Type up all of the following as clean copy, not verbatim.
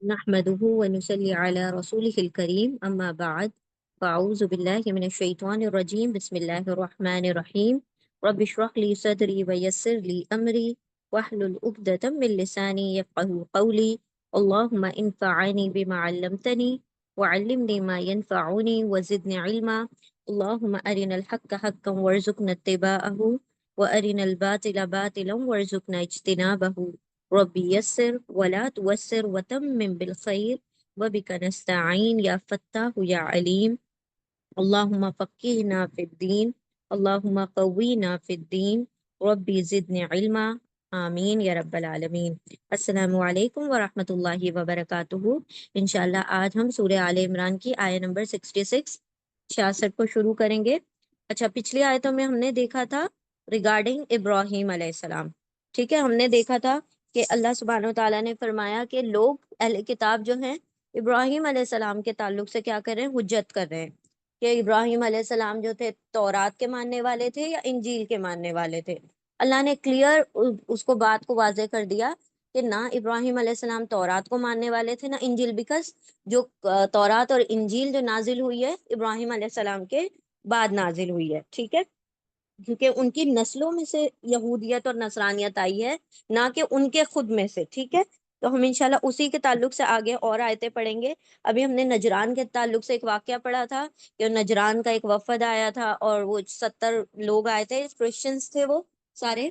نحمده ونصلي على رسوله الكريم أما بعد فأعوذ بالله من الشيطان الرجيم بسم الله الرحمن الرحيم رب اشرح لي صدري ويسر لي أمري واحلل عقدة من لساني يفقهوا قولي اللهم انفعني بما علمتني وعلمني ما ينفعني وزدني علما اللهم أرنا الحق حقا وارزقنا اتباعه وأرنا الباطل باطلا وارزقنا اجتنابه ربی یسر ولا توسر وتمم بالخیر وبک نستعین یا فتاح یا علیم اللہم فقہنا فی الدین اللہم قوینا فی الدین ربی زدنی علما آمین یا رب العالمین۔ السلام علیکم ورحمۃ اللہ وبرکاتہ۔ انشاءاللہ آج ہم سورہ آل عمران کی آیت نمبر 66 کو شروع کریں گے۔ اچھا، پچھلی آیتوں میں ہم نے دیکھا تھا ریگارڈنگ ابراہیم علیہ السلام، ٹھیک ہے، ہم نے دیکھا تھا کہ اللہ سبحانہ و تعالیٰ نے فرمایا کہ لوگ اہل کتاب جو ہیں ابراہیم علیہ السلام کے تعلق سے کیا کر رہے ہیں، حجت کر رہے ہیں کہ ابراہیم علیہ السلام جو تھے تورات کے ماننے والے تھے یا انجیل کے ماننے والے تھے۔ اللہ نے کلیئر اس کو بات کو واضح کر دیا کہ نہ ابراہیم علیہ السلام تورات کو ماننے والے تھے نہ انجیل، بیکاز جو تورات اور انجیل جو نازل ہوئی ہے ابراہیم علیہ السلام کے بعد نازل ہوئی ہے، ٹھیک ہے، کیونکہ ان کی نسلوں میں سے یہودیت اور نصرانیت آئی ہے، نہ کہ ان کے خود میں سے، ٹھیک ہے۔ تو ہم انشاءاللہ اسی کے تعلق سے آگے اور آیتیں پڑھیں گے۔ ابھی ہم نے نجران کے تعلق سے ایک واقعہ پڑھا تھا کہ نجران کا ایک وفد آیا تھا اور وہ 70 لوگ آئے تھے، کرسچنس تھے وہ سارے،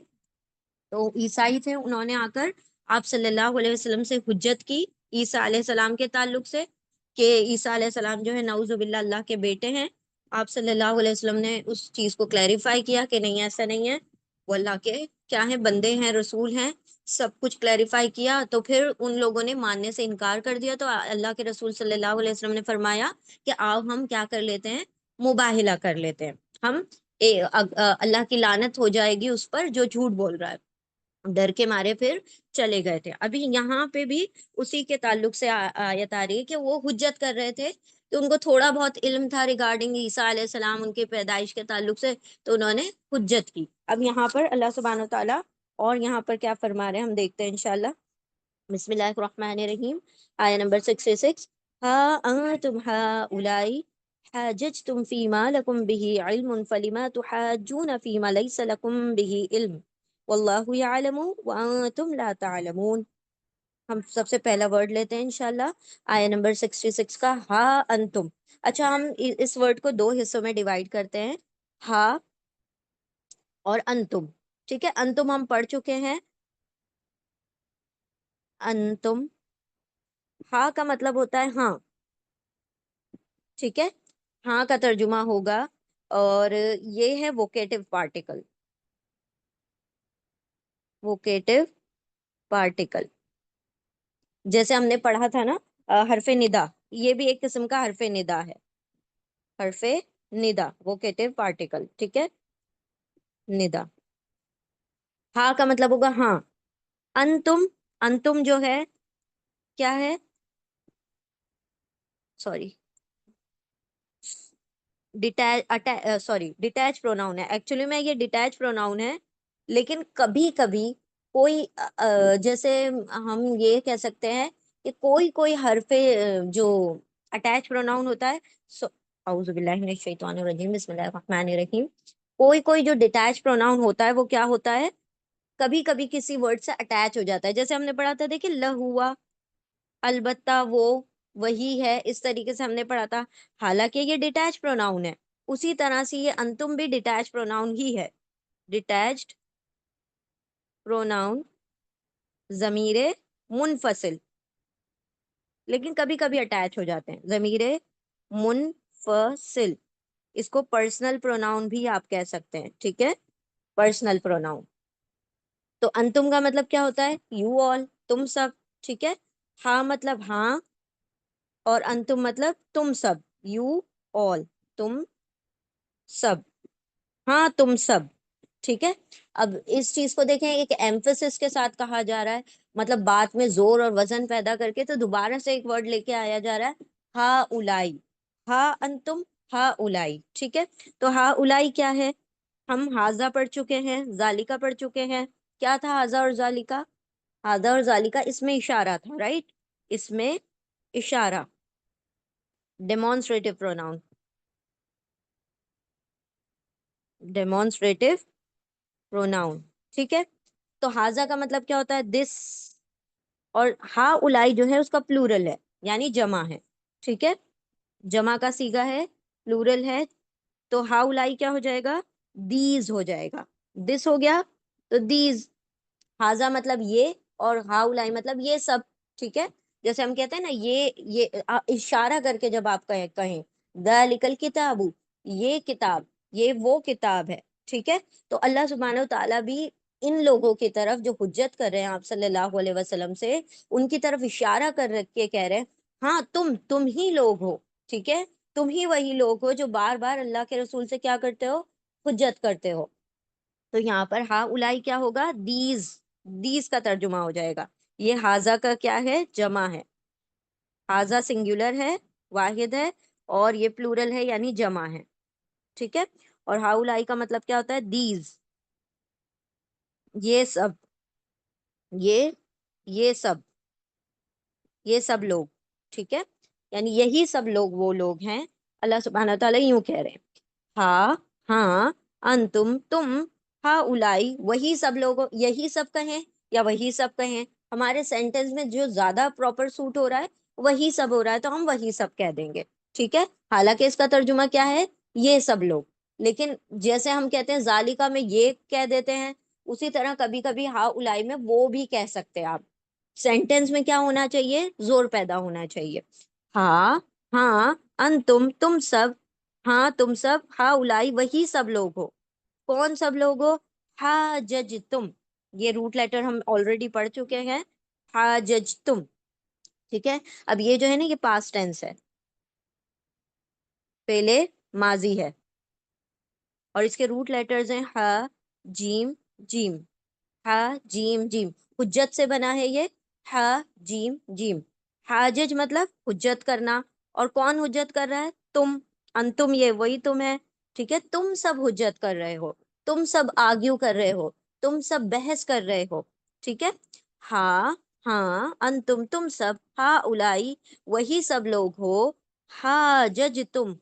تو عیسائی تھے، انہوں نے آ کر آپ صلی اللہ علیہ وسلم سے حجت کی عیسیٰ علیہ السلام کے تعلق سے کہ عیسیٰ علیہ السلام جو ہے نعوذ باللہ اللہ کے بیٹے ہیں۔ آپ صلی اللہ علیہ وسلم نے اس چیز کو کلیریفائی کیا کہ نہیں، ایسا نہیں ہے، وہ اللہ کے کیا ہیں، بندے ہیں، رسول ہیں، سب کچھ کلیریفائی کیا۔ تو پھر ان لوگوں نے ماننے سے انکار کر دیا، تو اللہ کے رسول صلی اللہ علیہ وسلم نے فرمایا کہ آؤ ہم کیا کر لیتے ہیں، مباہلہ کر لیتے ہیں، ہم اللہ کی لعنت ہو جائے گی اس پر جو جھوٹ بول رہا ہے۔ ڈر کے مارے پھر چلے گئے تھے۔ ابھی یہاں پہ بھی اسی کے تعلق سے آیت آ رہی ہے کہ وہ حجت کر رہے تھے، تو ان کو تھوڑا بہت علم تھا ریگارڈنگ عیسیٰ علیہ السلام، ان کے پیدائش کے تعلق سے، تو انہوں نے حجت کی۔ اب یہاں پر اللہ سبحانہ و تعالیٰ اور یہاں پر کیا فرما رہے ہیں ہم دیکھتے ہیں انشاءاللہ۔ بسم اللہ الرحمن الرحیم، آیت نمبر 66، ہا انتم ہؤلاء حاججتم فیما لکم بہ علم فلما تحاجون فیما لیس لکم بہ علم واللہ یعلم وانتم لا تعلمون۔ ہم سب سے پہلا ورڈ لیتے ہیں انشاءاللہ، آیت نمبر 66 کا، ہا انتم۔ اچھا، ہم اس ورڈ کو دو حصوں میں ڈیوائیڈ کرتے ہیں، ہا اور انتم، ٹھیک ہے۔ انتم ہم پڑھ چکے ہیں، انتم، ہا کا مطلب ہوتا ہے ہاں، ٹھیک ہے، ہاں کا ترجمہ ہوگا، اور یہ ہے ووکیٹو پارٹیکل، ووکیٹو پارٹیکل، جیسے ہم نے پڑھا تھا نا حرف ندا، یہ بھی ایک قسم کا حرف ندا ہے، حرف ندا، ووکیٹو پارٹیکل، ٹھیک ہے، ندا۔ ہاں کا مطلب ہوگا ہاں۔ انتم، انتم جو ہے کیا ہے، سوری، ڈیٹیچ پروناؤن ہے، ایکچولی میں یہ ڈیٹیچ پروناؤن ہے، لیکن کبھی کبھی کوئی جیسے ہم یہ کہہ سکتے ہیں کہ کوئی کوئی حرف جو اٹیچ پروناؤن ہوتا ہے، اعوذ باللہ من الشیطان الرجیم بسم اللہ الرحمن الرحیم، کوئی کوئی جو ڈیٹیچ پروناؤن ہوتا ہے وہ کیا ہوتا ہے، کبھی کبھی کسی ورڈ سے اٹیچ ہو جاتا ہے، جیسے ہم نے پڑھا تھا دیکھیں لہوا، البتہ وہ، وہی ہے، اس طریقے سے ہم نے پڑھا تھا، حالانکہ یہ ڈیٹیچ پروناؤن ہے۔ اسی طرح سے یہ انتم بھی ڈیٹیچ پروناؤن ہی ہے، ڈیٹیچڈ پروناؤن، ضمیر منفصل، لیکن کبھی کبھی اٹیچ ہو جاتے ہیں، ضمیر منفصل، اس کو پرسنل پروناؤن بھی آپ کہہ سکتے ہیں، ٹھیک ہے، پرسنل پروناؤن۔ تو انتم کا مطلب کیا ہوتا ہے، یو آل، تم سب، ٹھیک ہے، ہاں مطلب ہاں، اور انتم مطلب تم سب، یو آل، تم سب، ہاں تم سب، ٹھیک ہے۔ اب اس چیز کو دیکھیں، ایک ایمفسس کے ساتھ کہا جا رہا ہے، مطلب بات میں زور اور وزن پیدا کر کے، تو دوبارہ سے ایک ورڈ لے کے آیا جا رہا ہے، ہا اولائی، ہا انتم، ہا اولائی، ٹھیک ہے۔ تو ہا اولائی کیا ہے، ہم ہاذا پڑھ چکے ہیں، ذالکا پڑھ چکے ہیں، کیا تھا ہاذا اور ذالکا، ہاذا اور ذالکا اس میں اشارہ تھا، رائٹ، اس میں اشارہ، ڈیمونسٹریٹو پروناؤن، ڈیمونسٹریٹو پروناؤن، ٹھیک ہے. تو ہاذا کا مطلب کیا ہوتا ہے؟ دس. اور ہا الائی جو ہے اس کا پلورل ہے، یعنی جمع ہے، ٹھیک ہے. جمع کا صیغہ ہے، پلورل ہے، تو ہا الائی کیا ہو جائے گا؟ دیز ہو جائے گا. دس ہو گیا تو دیز. ہاذا مطلب یہ، اور ہا الائی مطلب یہ سب، ٹھیک ہے. جیسے ہم کہتے ہیں نا، یہ اشارہ کر کے جب آپ کہیں ذالک الکتاب، یہ کتاب، یہ وہ کتاب ہے، ٹھیک ہے. تو اللہ سبحانہ و تعالیٰ بھی ان لوگوں کی طرف جو حجت کر رہے ہیں آپ صلی اللہ علیہ وسلم سے، ان کی طرف اشارہ کر رکھ کے کہہ رہے ہیں ہاں تم ہی لوگ ہو، ٹھیک ہے. تم ہی وہی لوگ ہو جو بار بار اللہ کے رسول سے کیا کرتے ہو؟ حجت کرتے ہو. تو یہاں پر ہا الائی کیا ہوگا؟ دیز. دیز کا ترجمہ ہو جائے گا. یہ ہاذا کا کیا ہے؟ جمع ہے. ہاذا سنگولر ہے، واحد ہے، اور یہ پلورل ہے یعنی جمع ہے، ٹھیک ہے. اور ہا الائی کا مطلب کیا ہوتا ہے؟ دیز، یہ سب، یہ سب، یہ سب لوگ، ٹھیک ہے. یعنی یہی سب لوگ وہ لوگ ہیں. اللہ سبحانہ تعالیٰ یوں کہہ رہے ہیں ہاں، ہاں، انتم، تم، ہا الائی، وہی سب لوگ، یہی سب کہیں یا وہی سب کہیں. ہمارے سینٹینس میں جو زیادہ پراپر سوٹ ہو رہا ہے وہی سب ہو رہا ہے، تو ہم وہی سب کہہ دیں گے، ٹھیک ہے. حالانکہ اس کا ترجمہ کیا ہے؟ یہ سب لوگ. لیکن جیسے ہم کہتے ہیں ذالکا میں یہ کہہ دیتے ہیں، اسی طرح کبھی کبھی ہا الائی میں وہ بھی کہہ سکتے ہیں آپ. سینٹینس میں کیا ہونا چاہیے؟ زور پیدا ہونا چاہیے. ہاں، ہاں، تم سب، ہاں تم سب، ہا الائی وہی سب لوگ ہو. کون سب لوگ ہو؟ ہا جج تم. یہ روٹ لیٹر ہم آلریڈی پڑھ چکے ہیں. ہا جج تم، ٹھیک ہے. اب یہ جو ہے نا، یہ پاسٹ ٹینس ہے، پہلے ماضی ہے، اور اس کے روٹ لیٹرز ہیں ہا، جیم، جیم. ہا، جیم، جیم، حجت سے بنا ہے یہ. ہا، جیم، جیم. حاجج مطلب حجت کرنا. اور کون حجت کر رہا ہے؟ تم. انتم، یہ وہی تم ہے، ٹھیک ہے. تم سب حجت کر رہے ہو، تم سب آرگیو کر رہے ہو، تم سب بحث کر رہے ہو، ٹھیک ہے. ہاں، ہاں، انتم، تم سب، ہا الائی وہی سب لوگ ہو، ہا جج تم،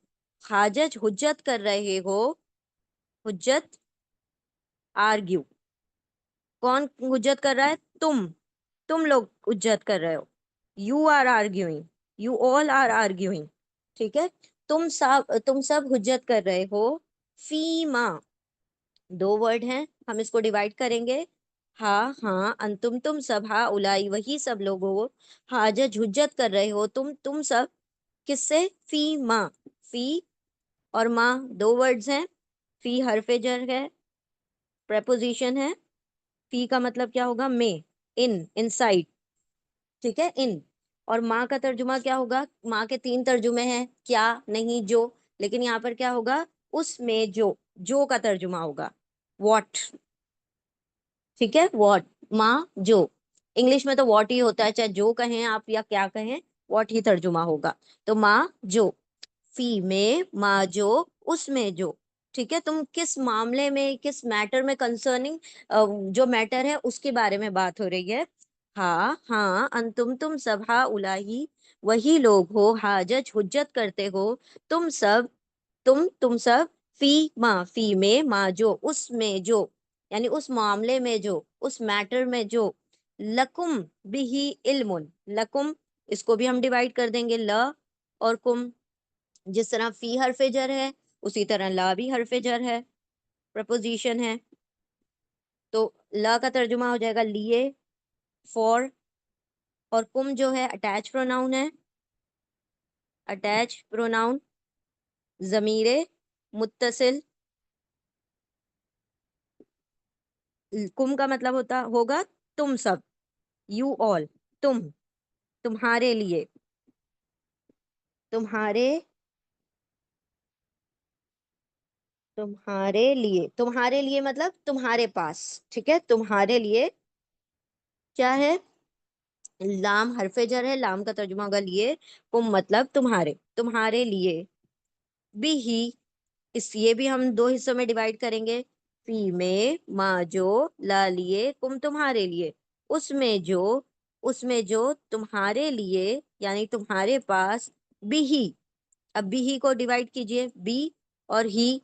حاجج حجت کر رہے ہو. حجت، آرگیو. کون حجت کر رہا ہے؟ تم لوگ حجت کر رہے ہو. You are arguing, you all are arguing, ٹھیک ہے. تم سب حجت کر رہے ہو. فیما، دو ورڈ ہیں، ہم اس کو ڈیوائڈ کریں گے. ہاں، ہاں، انتم، تم سب، ہا الائی وہی سب لوگ ہو، حاجج حجت کر رہے ہو تم سب. کس سے؟ فی ما. فی اور ما دو ورڈز ہیں. فی حرف جر ہے، پریپوزیشن ہے. فی کا مطلب کیا ہوگا؟ میں، ان سائڈ، ٹھیک ہے. ان. اور ماں کا ترجمہ کیا ہوگا؟ ماں کے تین ترجمے ہیں، کیا، نہیں، جو. لیکن یہاں پر کیا ہوگا؟ اس میں جو کا ترجمہ ہوگا واٹ، ٹھیک ہے. واٹ، ماں، جو. انگلش میں تو واٹ ہی ہوتا ہے، چاہے جو کہیں آپ یا کیا کہیں، واٹ ہی ترجمہ ہوگا. تو ماں، جو. فی میں، ماں جو، اس میں جو، ٹھیک ہے. تم کس معاملے میں، کس میٹر میں کنسرننگ جو میٹر ہے اس کے بارے میں بات ہو رہی ہے. ہاں، ہاں، انتم، تم سب، ہا الائی وہی لوگ ہو، حاجج حجت کرتے ہو، تم سب، تم سب. فی ما، فی میں، ما جو، اس میں جو، یعنی اس معاملے میں جو، اس میٹر میں جو. لکم بھی علم. لکم، اس کو بھی ہم ڈیوائڈ کر دیں گے، ل اور کم. جس طرح فی حرف جر ہے اسی طرح لا بھی حرف جر ہے، پرپوزیشن ہے. تو لا کا ترجمہ ہو جائے گا لیے، فور. اور کم جو ہے اٹیچ پروناؤن ہے، اٹیچ پروناؤن، ضمیر متصل. کم کا مطلب ہوگا تم سب، یو آل. تم، تمہارے لیے، تمہارے تمہارے لیے، تمہارے لیے مطلب تمہارے پاس، ٹھیک ہے. تمہارے لیے کیا ہے؟ لام حرف جر ہے، لام کا ترجمہ ہوگا لیے. کم مطلب تمہارے، تمہارے لیے. بھی ہی، یہ بھی ہم دو حصوں میں ڈیوائڈ کریں گے. فی میں، ما جو، لا لیے، کم تمہارے لیے، اس میں جو، اس میں جو تمہارے لیے یعنی تمہارے پاس بھی ہی. اب بھی ہی کو ڈیوائڈ کیجئے, بی اور ہی.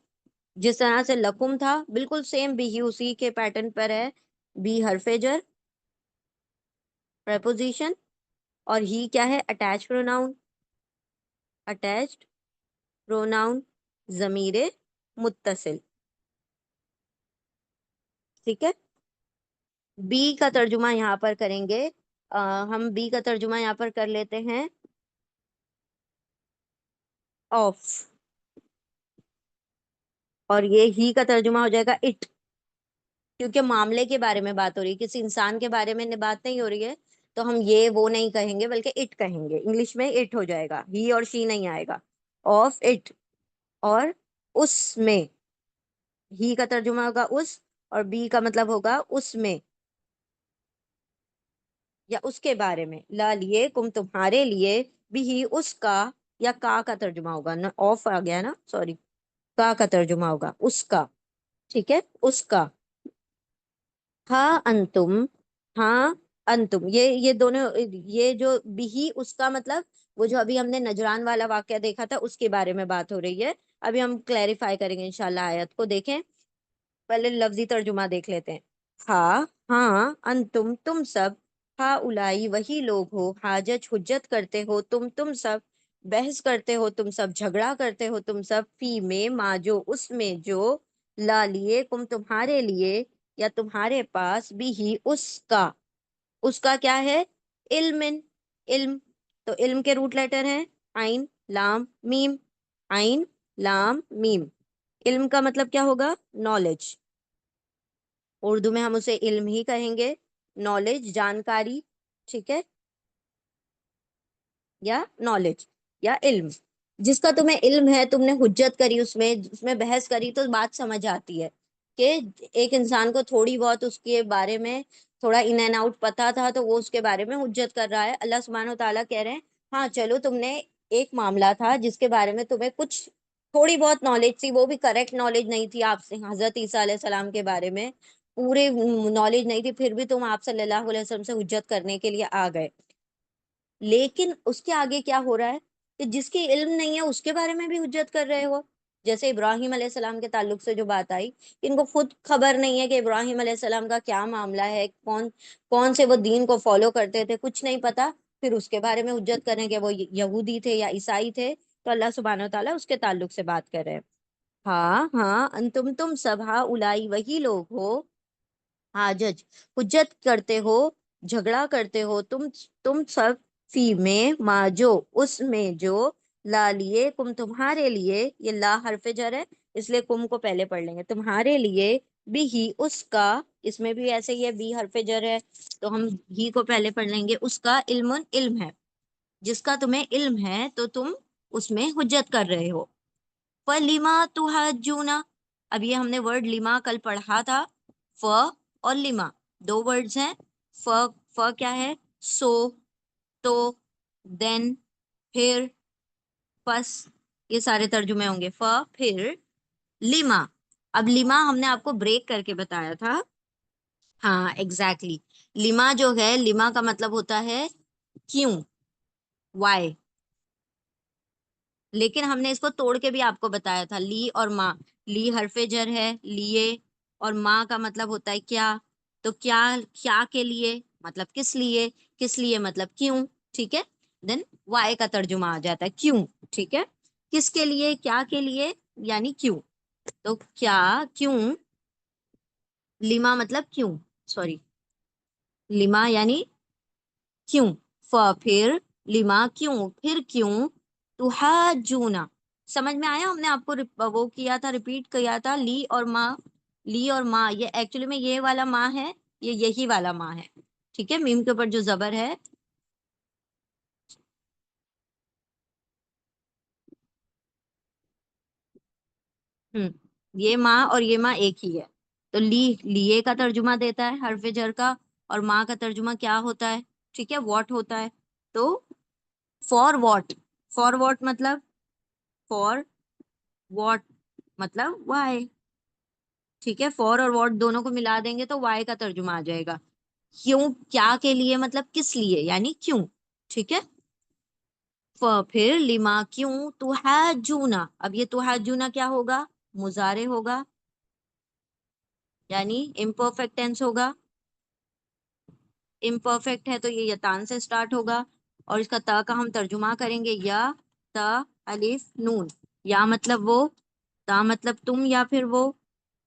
جس طرح سے لکم تھا بالکل سیم بھی ہی اسی کے پیٹرن پر ہے. بی حرف جر پریپوزیشن, اور ہی کیا ہے؟ Attach pronoun. اٹیچڈ پروناؤن ضمیر متصل. ٹھیک ہے. بی کا ترجمہ یہاں پر کریں گے. ہم بی کا ترجمہ یہاں پر کر لیتے ہیں آف, اور یہ ہی کا ترجمہ ہو جائے گا اٹ. کیونکہ معاملے کے بارے میں بات ہو رہی ہے, کسی انسان کے بارے میں بات نہیں ہو رہی ہے, تو ہم یہ وہ نہیں کہیں گے بلکہ اٹ کہیں گے. انگلش میں اٹ ہو جائے گا, ہی اور شی نہیں آئے گا. Of it. اور اس میں, ہی کا ترجمہ ہوگا اس, اور بی کا مطلب ہوگا اس میں یا اس کے بارے میں. لا لیے کم تمہارے لیے, بھی ہی اس کا, یا کا ترجمہ ہوگا نا, آف آ گیا نا, سوری, کا ترجمہ ہوگا اس کا. ٹھیک ہے, اس کا. ہاں انتم, ہاں انتم, یہ دونوں, یہ جو بھی اس کا مطلب, وہ جو ابھی ہم نے نجران والا واقعہ دیکھا تھا اس کے بارے میں بات ہو رہی ہے. ابھی ہم کلیریفائی کریں گے انشاءاللہ آیت کو. دیکھیں پہلے لفظی ترجمہ دیکھ لیتے ہیں. ہاں ہاں انتم تم سب, ہا الائی وہی لوگ ہو, حاجج حجت کرتے ہو تم سب, بحث کرتے ہو تم سب, جھگڑا کرتے ہو تم سب, فی میں ما جو, اس میں جو, لا لیے کم تمہارے لیے, یا تمہارے پاس, بھی ہی اس کا. اس کا کیا ہے؟ علم. علم, تو علم کے روٹ لیٹر ہیں عین لام میم. عین لام میم. علم کا مطلب کیا ہوگا؟ نالج. اردو میں ہم اسے علم ہی کہیں گے, نالج, جانکاری. ٹھیک ہے, یا نالج یا علم. جس کا تمہیں علم ہے, تم نے حجت کری, اس میں بحث کری, تو بات سمجھ آتی ہے کہ ایک انسان کو تھوڑی بہت اس کے بارے میں تھوڑا ان اینڈ آؤٹ پتا تھا, تو وہ اس کے بارے میں حجت کر رہا ہے. اللہ سبحانہ و تعالیٰ کہہ رہے ہیں ہاں چلو, تم نے ایک معاملہ تھا جس کے بارے میں تمہیں کچھ تھوڑی بہت نالج تھی, وہ بھی کریکٹ نالج نہیں تھی آپ سے, حضرت عیسیٰ علیہ السلام کے بارے میں پورے نالج نہیں تھی, پھر بھی تم آپ صلی اللہ علیہ وسلم سے حجت کرنے کے لیے آ گئے. لیکن اس کے آگے کیا ہو رہا ہے کہ جس کی علم نہیں ہے اس کے بارے میں بھی حجت کر رہے ہو. جیسے ابراہیم علیہ السلام کے تعلق سے جو بات آئی, ان کو خود خبر نہیں ہے کہ ابراہیم علیہ السلام کا کیا معاملہ ہے, کون سے وہ دین کو فالو کرتے تھے, کچھ نہیں پتا, پھر اس کے بارے میں حجت کریں کہ وہ یہودی تھے یا عیسائی تھے. تو اللہ سبحانہ و تعالیٰ اس کے تعلق سے بات کر رہے ہیں. ہاں ہاں انتم تم سب, ہا الائی وہی لوگ ہو, حاجج حجت کرتے ہو, جھگڑا کرتے ہو تم سب, فی میں ما جو, اس میں جو, لا لیے کم تمہارے لیے, یہ لا حرف جر ہے اس لیے کم کو پہلے پڑھ لیں گے, تمہارے لیے, بھی ہی اس کا, اس میں بھی ایسے ہی ہے, بی حرف جر ہے تو ہم ہی کو پہلے پڑھ لیں گے, اس کا علم, علم ہے, جس کا تمہیں علم ہے تو تم اس میں حجت کر رہے ہو. فَلِمَا تُحَاجُّونَ, اب یہ ہم نے ورڈ لما کل پڑھا تھا. ف اور لما دو ورڈز ہیں. ف کیا ہے؟ سو, تو, دین, پھر, پس, یہ سارے ترجمے ہوں گے. پھر, لما. اب لما ہم نے آپ کو بریک کر کے بتایا تھا. ہاں ایگزیکٹلی, لما جو ہے, لما کا مطلب ہوتا ہے کیوں, وائی. لیکن ہم نے اس کو توڑ کے بھی آپ کو بتایا تھا, لی اور ماں. لی حرف جر ہے, لیے, اور ماں کا مطلب ہوتا ہے کیا. تو کیا کے لیے مطلب کس لیے, کس لیے مطلب کیوں. ٹھیک ہے, دین وائی کا ترجمہ آ جاتا ہے کیوں. ٹھیک ہے, کس کے لیے, کیا کے لیے, یعنی کیوں. تو کیا, کیوں, لما مطلب کیوں, سوری, لما یعنی کیوں. پھر, لما کیوں, پھر کیوں, تحاجونا. سمجھ میں آیا؟ ہم نے آپ کو وہ کیا تھا, ریپیٹ کیا تھا, لی اور ماں, لی اور ماں, یہ ایکچولی میں یہ والا ماں ہے, یہ یہی والا ماں ہے. ٹھیک ہے, میم کے اوپر جو زبر ہے, یہ ماں اور یہ ماں ایک ہی ہے. تو لیے کا ترجمہ دیتا ہے حرف جر کا, اور ماں کا ترجمہ کیا ہوتا ہے؟ ٹھیک ہے, واٹ ہوتا ہے. تو فار واٹ, فار واٹ مطلب, فار واٹ مطلب وائی. ٹھیک ہے, فور اور واٹ دونوں کو ملا دیں گے تو وائی کا ترجمہ آ جائے گا. کیوں کیا کے لیے مطلب کس لیے یعنی کیوں. ٹھیک ہے. پھر لما کیوں تحاجونا. اب یہ تحاجونا کیا ہوگا؟ مضارع ہوگا یعنی امپرفیکٹ ٹینس ہوگا. امپرفیکٹ ہے تو یہ یتان سے سٹارٹ ہوگا اور اس کا تا کا ہم ترجمہ کریں گے یا تا الف نون. یا مطلب وہ، تا مطلب تم یا پھر وہ،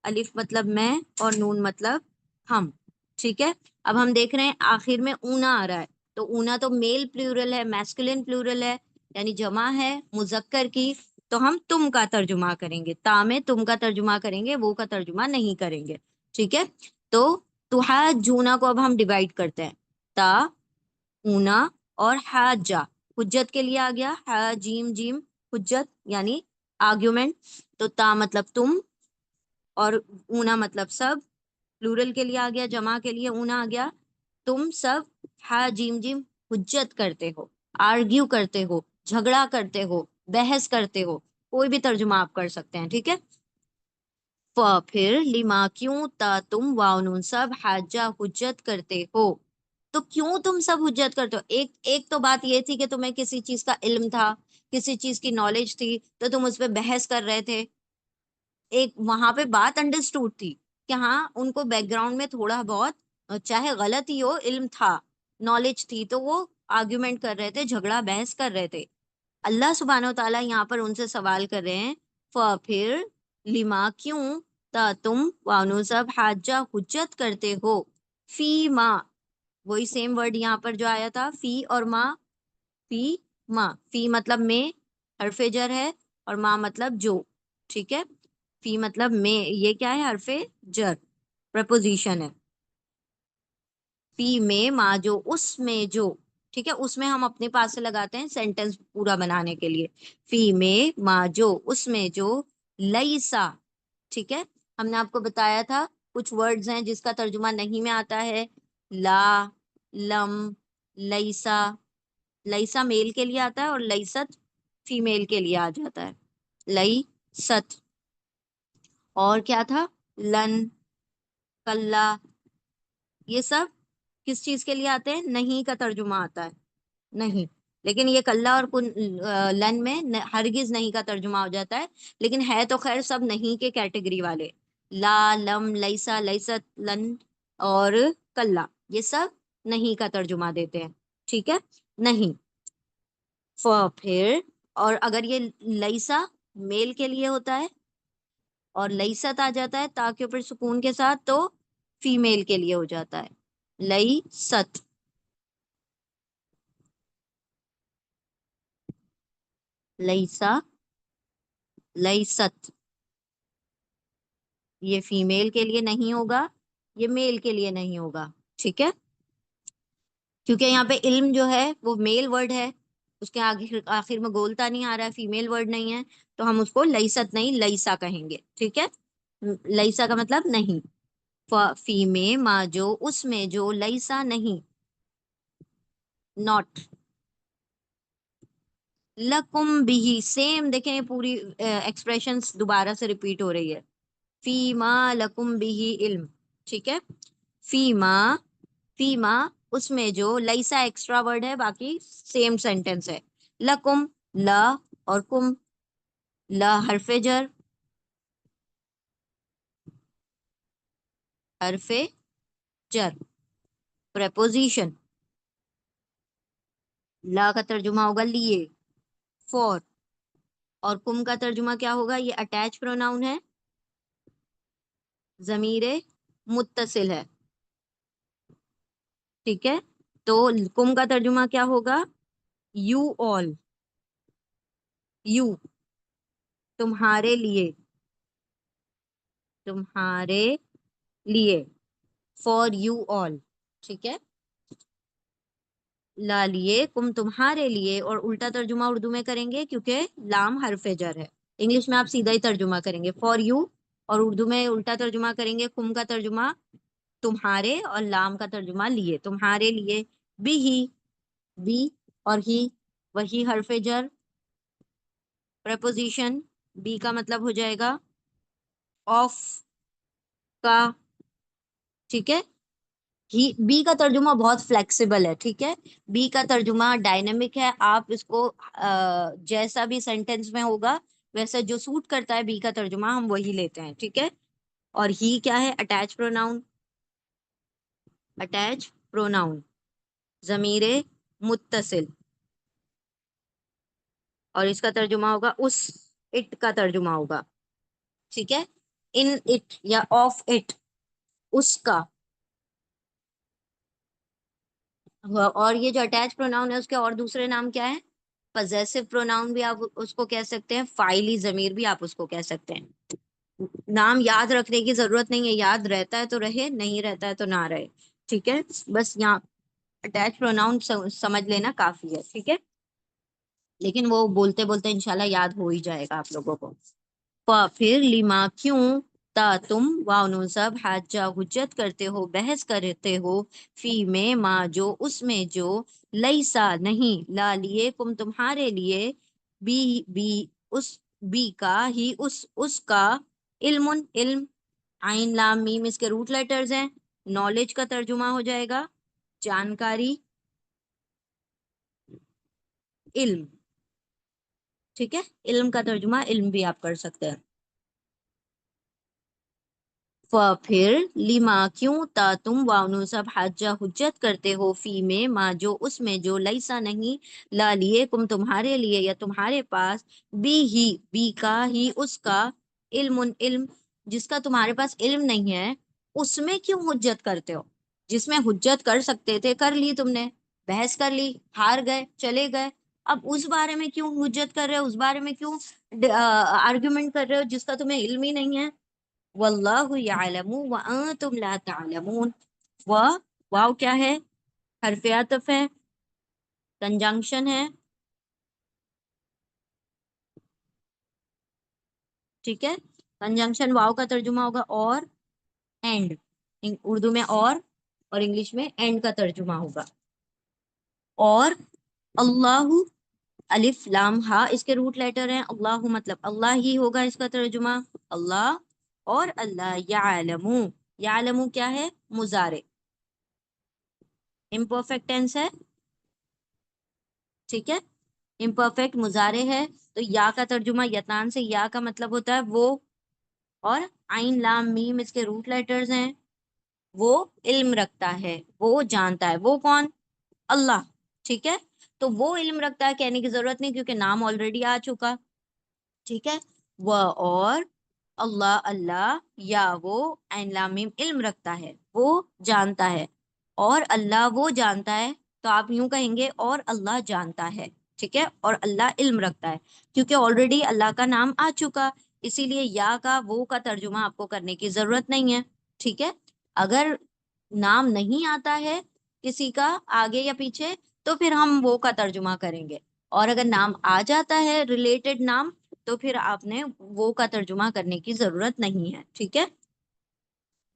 الف مطلب میں اور نون مطلب ہم. ٹھیک ہے. اب ہم دیکھ رہے ہیں آخر میں اونا آ رہا ہے تو اونا تو میل پلورل ہے، میسکولین پلورل ہے یعنی جمع ہے مذکر کی، تو ہم تم کا ترجمہ کریں گے. تا میں تم کا ترجمہ کریں گے، وہ کا ترجمہ نہیں کریں گے. ٹھیک ہے. تو تحاجونا کو اب ہم ڈیوائڈ کرتے ہیں. تا، اونا اور حاجہ. حجت کے لیے آ گیا ہا جیم جیم، حجت یعنی آرگیومنٹ. تو تا مطلب تم اور اونا مطلب سب. پلورل کے لیے آ گیا، جمع کے لیے اونا آ گیا. تم سب ہا جیم جیم حجت کرتے ہو، آرگیو کرتے ہو، جھگڑا کرتے ہو، بحث کرتے ہو. کوئی بھی ترجمہ آپ کر سکتے ہیں. ٹھیک ہے. پھر لما کیوں تا تم واو نون سب حاجہ حجت کرتے ہو. تو کیوں تم سب حجت کرتے ہو؟ ایک تو بات یہ تھی کہ تمہیں کسی چیز کا علم تھا، کسی چیز کی نالج تھی تو تم اس پہ بحث کر رہے تھے. ایک وہاں پہ بات انڈرسٹوڈ تھی کہ ہاں ان کو بیک گراؤنڈ میں تھوڑا بہت چاہے غلط ہی ہو علم تھا، نالج تھی، تو وہ آرگیومنٹ کر رہے تھے، جھگڑا بحث کر رہے تھے. اللہ سبحانہ و تعالیٰ یہاں پر ان سے سوال کر رہے ہیں پھر لما کیوں تا تم وانو سب حاجہ حجت کرتے ہو فی ما. وہی سیم ورڈ یہاں پر جو آیا تھا فی اور ما. فی ما، فی مطلب میں حرف جر ہے اور ما مطلب جو. ٹھیک ہے. فی مطلب میں، یہ کیا ہے؟ حرف جر، پریپوزیشن ہے. فی میں ما جو، اس میں جو. ٹھیک ہے. اس میں ہم اپنے پاس سے لگاتے ہیں سینٹینس پورا بنانے کے لیے. فی میں ما جو، اس میں جو. لیسا. ٹھیک ہے. ہم نے آپ کو بتایا تھا کچھ ورڈز ہیں جس کا ترجمہ نہیں میں آتا ہے. لا، لم، لیسا. لیسا میل کے لیے آتا ہے اور لیست فیمیل کے لیے آ جاتا ہے. لئی ست. اور کیا تھا؟ لن، کلا. یہ سب کس چیز کے لیے آتے ہیں؟ نہیں کا ترجمہ آتا ہے. نہیں. لیکن یہ کلا اور لن میں ہرگز نہیں کا ترجمہ ہو جاتا ہے، لیکن ہے تو خیر سب نہیں کے کیٹیگری والے. لا، لم، لیسا، لیست، لن اور کلا، یہ سب نہیں کا ترجمہ دیتے ہیں. ٹھیک ہے. نہیں. پھر اور اگر یہ لیسا میل کے لیے ہوتا ہے اور لیست آ جاتا ہے تا کے اوپر سکون کے ساتھ تو فیمیل کے لیے ہو جاتا ہے. لئی ست. لیسا، لیست. یہ فیمیل کے لیے نہیں ہوگا، یہ میل کے لیے نہیں ہوگا. ٹھیک ہے. کیونکہ یہاں پہ علم جو ہے وہ میل ورڈ ہے، اس کے آخر میں گولتا نہیں آ رہا ہے، فیمیل ورڈ نہیں ہے، تو ہم اس کو لیست نہیں لیسا کہیں گے. ٹھیک ہے. لیسا کا مطلب نہیں. فی میں ما جو، اس میں جو، لیسا نہیں، ناٹ. لکم بھی سیم. دیکھیں پوری ایکسپریشنز دوبارہ سے ریپیٹ ہو رہی ہے. فی ما لکم بھی علم. ٹھیک ہے. فی ما، فی ما اس میں جو، لیسا ایکسٹرا ورڈ ہے، باقی سیم سینٹینس ہے. لکم، لا اور کم. لا حرف جر، حرف جر، پریپوزیشن. لا کا ترجمہ ہوگا لیے، فور. اور کم کا ترجمہ کیا ہوگا؟ یہ اٹیچ پروناؤن ہے، ضمیر متصل ہے. ٹھیک ہے. تو کم کا ترجمہ کیا ہوگا؟ You all. یو تمہارے لیے، تمہارے لیے. For you all. ٹھیک ہے. لا لیے، کم تمہارے لیے. اور الٹا ترجمہ اردو میں کریں گے کیونکہ لام حرف جر ہے. انگلش میں آپ سیدھا ہی ترجمہ کریں گے فار یو، اور اردو میں الٹا ترجمہ کریں گے. کم کا ترجمہ تمہارے اور لام کا ترجمہ لیے، تمہارے لیے. بھی ہی، بھی اور ہی، وہی حرف جر، پریپوزیشن. بی کا مطلب ہو جائے گا آف کا. ٹھیک ہے. ہی بی کا ترجمہ بہت فلیکسیبل ہے، ٹھیک ہے، بی کا ترجمہ ڈائنامک ہے، آپ اس کو جیسا بھی سینٹینس میں ہوگا ویسا جو سوٹ کرتا ہے بی کا ترجمہ ہم وہی لیتے ہیں، ٹھیک ہے۔ اور ہی کیا ہے؟ اٹیچ پروناؤن، اٹیچ پروناؤن، ضمیر متصل، اور اس کا ترجمہ ہوگا اس، اٹ کا ترجمہ ہوگا، ٹھیک ہے، ان اٹ یا آف اٹ، اس کا۔ اور یہ جو اٹیچ پروناؤن ہے اس کے اور دوسرے نام کیا ہے؟ پوزیسو پروناؤن بھی آپ اس کو کہہ سکتے ہیں، فاعلی ضمیر بھی آپ اس کو کہہ سکتے ہیں۔ نام یاد رکھنے کی ضرورت نہیں ہے، یاد رہتا ہے تو رہے، نہیں رہتا ہے تو نہ رہے، ٹھیک ہے، بس یہاں اٹیچ پروناؤن سمجھ لینا کافی ہے، ٹھیک ہے، لیکن وہ بولتے بولتے انشاءاللہ یاد ہو ہی جائے گا آپ لوگوں کو۔ پھر لما کیوں، تا تم، واو نون سب، حاجہ حجت کرتے ہو، بحث کرتے ہو، فی میں، ما جو، اس میں جو، لیسا نہیں، لا لیے، کم تمہارے لیے، بی بی، اس بی کا، ہی اس کا، علم علم، عین لام میم اس کے روٹ لیٹرز ہیں، نالج کا ترجمہ ہو جائے گا جانکاری، علم، ٹھیک ہے، علم کا ترجمہ علم بھی آپ کر سکتے ہیں۔ پھر لما کیوں، تا تم، واؤ سب، حاجہ حجت کرتے ہو، فی میں، ما جو، اس میں جو، لیسا نہیں، لا لیے، کم تمہارے لیے یا تمہارے پاس، بی ہی، بی کا، ہی اس کا، علم علم، جس کا تمہارے پاس علم نہیں ہے اس میں کیوں حجت کرتے ہو؟ جس میں حجت کر سکتے تھے کر لی تم نے، بحث کر لی، ہار گئے، چلے گئے، اب اس بارے میں کیوں حجت کر رہے ہو؟ اس بارے میں کیوں آرگومنٹ کر رہے ہو جس کا تمہیں علم ہی نہیں ہے؟ واللہ یعلم وانتم لا تعلمون، و، واو کیا ہے؟ حرف عطف ہے، کنجنکشن ہے، ٹھیک ہے، کنجنکشن واو کا ترجمہ ہوگا اور، اینڈ، اردو میں اور انگلش میں اینڈ کا ترجمہ ہوگا، اور اللہ، الف لام ہا اس کے روٹ لیٹر ہیں، اللہ مطلب اللہ ہی ہوگا اس کا ترجمہ، اللہ، اور اللہ، یعلم، یعلم کیا ہے؟ مضارع، امپرفیکٹ ٹینس ہے، ٹھیک ہے، امپرفیکٹ مضارع ہے، تو یا کا ترجمہ یتان سے، یا کا مطلب ہوتا ہے وہ، اور عین لام میم اس کے روٹ لیٹرز ہیں، وہ علم رکھتا ہے، وہ جانتا ہے، وہ کون؟ اللہ، ٹھیک ہے، تو وہ علم رکھتا ہے کہنے کی ضرورت نہیں کیونکہ نام آلریڈی آ چکا، ٹھیک ہے، وہ، اور اللہ، اللہ، یا وہ، عین لام میم، علم رکھتا ہے، وہ جانتا ہے، اور اللہ وہ جانتا ہے، تو آپ یوں کہیں گے اور اللہ جانتا ہے، ٹھیک ہے، اور اللہ علم رکھتا ہے، کیونکہ آلریڈی اللہ کا نام آ چکا، اسی لیے یا کا، وہ کا ترجمہ آپ کو کرنے کی ضرورت نہیں ہے، ٹھیک ہے۔ اگر نام نہیں آتا ہے کسی کا آگے یا پیچھے تو پھر ہم وہ کا ترجمہ کریں گے، اور اگر نام آ جاتا ہے ریلیٹڈ نام تو پھر آپ نے وہ کا ترجمہ کرنے کی ضرورت نہیں ہے، ٹھیک ہے۔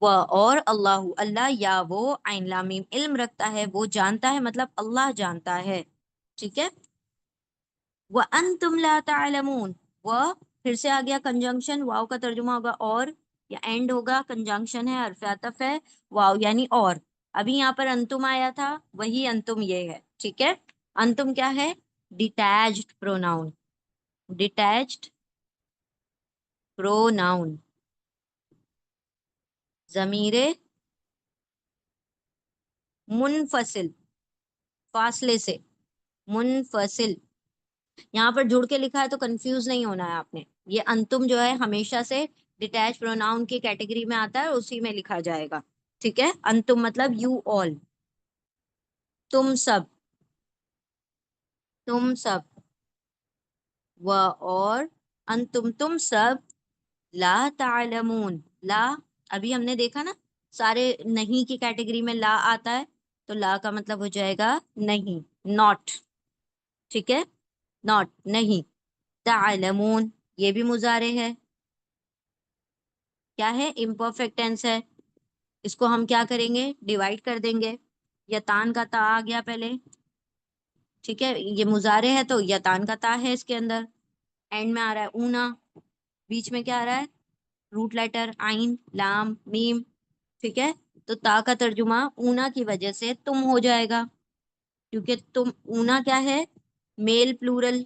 وہ، اور اللہ، اللہ، یا وہ، عین لام میم، علم رکھتا ہے، وہ جانتا ہے، مطلب اللہ جانتا ہے، ٹھیک ہے۔ وَأَنْتُمْ لَا تَعْلَمُونَ، وہ پھر سے آ گیا کنجنکشن، واو کا ترجمہ ہوگا اور، یا اینڈ ہوگا، کنجنکشن ہے، حرف عطف ہے، واو یعنی اور، ابھی یہاں پر انتم آیا تھا، وہی انتم یہ ہے، ٹھیک ہے۔ انتم کیا ہے؟ ڈیٹیچڈ پروناؤن، ڈیٹیچڈ پروناؤن، ضمیر منفصل، فاصلے سے، منفصل، یہاں پر جڑ کے لکھا ہے تو کنفیوز نہیں ہونا ہے آپ نے، یہ انتم جو ہے ہمیشہ سے ڈیٹیچ پروناؤن کی کیٹیگری میں آتا ہے، اسی میں لکھا جائے گا، ٹھیک ہے۔ انتم مطلب یو آل، تم سب، تم سب، و، اور، انتم تم سب، لا تعلمون، لا، ابھی ہم نے دیکھا نا سارے نہیں کی کیٹیگری میں لا آتا ہے، تو لا کا مطلب ہو جائے گا نہیں، ناٹ، ٹھیک ہے، ناٹ نہیں، تعلمون یہ بھی مضارع ہے، کیا ہے؟ امپرفیکٹ ٹینس ہے، اس کو ہم کیا کریں گے؟ ڈیوائڈ کر دیں گے، یتان کا تا آ گیا پہلے، ٹھیک ہے، یہ مضارع ہے تو یتان کا تا ہے اس کے اندر، اینڈ میں آ رہا ہے اونا، بیچ میں کیا آ رہا ہے؟ روٹ لیٹر، عین لام میم، ٹھیک ہے، تو تا کا ترجمہ اونا کی وجہ سے تم ہو جائے گا، کیونکہ تم اونا کیا ہے؟ میل پلورل،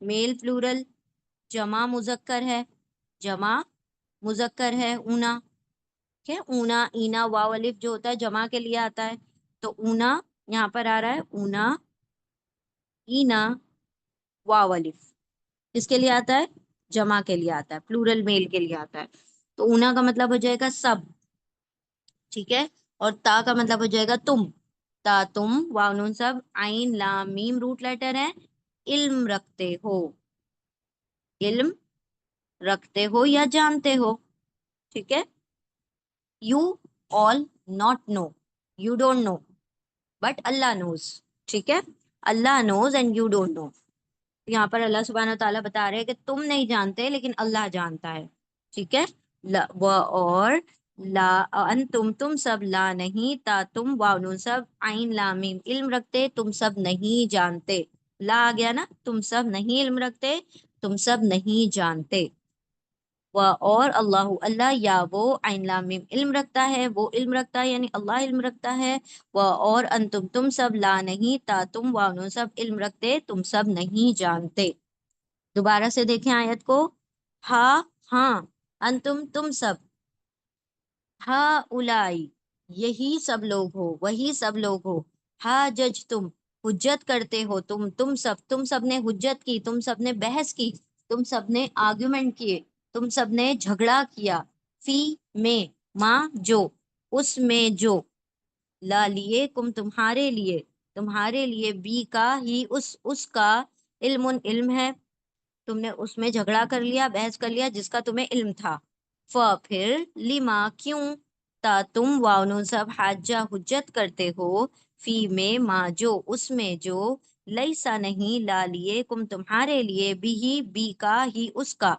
میل پلورل، جمع مذکر ہے، جمع مذکر ہے اونا، ٹھیک ہے؟ اونا اینا واو الف جو ہوتا ہے جمع کے لیے آتا ہے، تو اونا یہاں پر آ رہا ہے اونا اینا واو الف کس کے لیے آتا ہے؟ جمع کے لیے آتا ہے، پلورل میل کے لیے آتا ہے، تو اونا کا مطلب ہو جائے گا سب، ٹھیک ہے؟ اور تا کا مطلب ہو جائے گا تم، تا تم، واو نون سب، عین لام میم روٹ لیٹر ہے، علم رکھتے ہو، علم رکھتے ہو یا جانتے ہو، ٹھیک ہے؟ You all not know, you don't know but Allah knows, ٹھیک ہے؟ Allah knows and you don't know, یہاں پر اللہ سبحانہ و تعالیٰ بتا رہے ہیں کہ تم نہیں جانتے لیکن اللہ جانتا ہے، ٹھیک ہے؟ اور لا انتم تم سب، لا نہیں، تا تم، واو نون سب، عین لام میم، علم رکھتے تم سب نہیں جانتے، لا آ گیا نا، تم سب نہیں علم رکھتے، تم سب نہیں جانتے، اور اللہ اللہ، یا وہ عین لام میم علم رکھتا ہے، وہ علم رکھتا ہے یعنی اللہ علم رکھتا ہے، اور انتم تم سب، لا نہیں، تا تم، واو نون سب، علم رکھتے تم سب نہیں جانتے۔ دوبارہ سے دیکھیں آیت کو، ہاں ہاں، انتم تم سب، ہاں الائی یہی سب لوگ ہو، وہی سب لوگ ہو، ہاں جج تم حجت کرتے ہو، تم سب نے حجت کی، تم سب نے بحث کی، تم سب نے آرگومنٹ کیے، تم سب نے جھگڑا کیا، فی میں، ماں جو، اس میں جو، لا لیے، کم تمہارے لیے، بی کا ہی، اس کا، علم علم ہے، تم نے اس میں جھگڑا کر لیا، بحث کر لیا جس کا تمہیں علم تھا، پھر لما کیوں، تا تم، واو نون سب، حاجہ حجت کرتے ہو، فی میں، ما جو، اس میں جو، لیسا نہیں، لا لیے، کم تمہارے لیے، بی کا ہی، اس کا،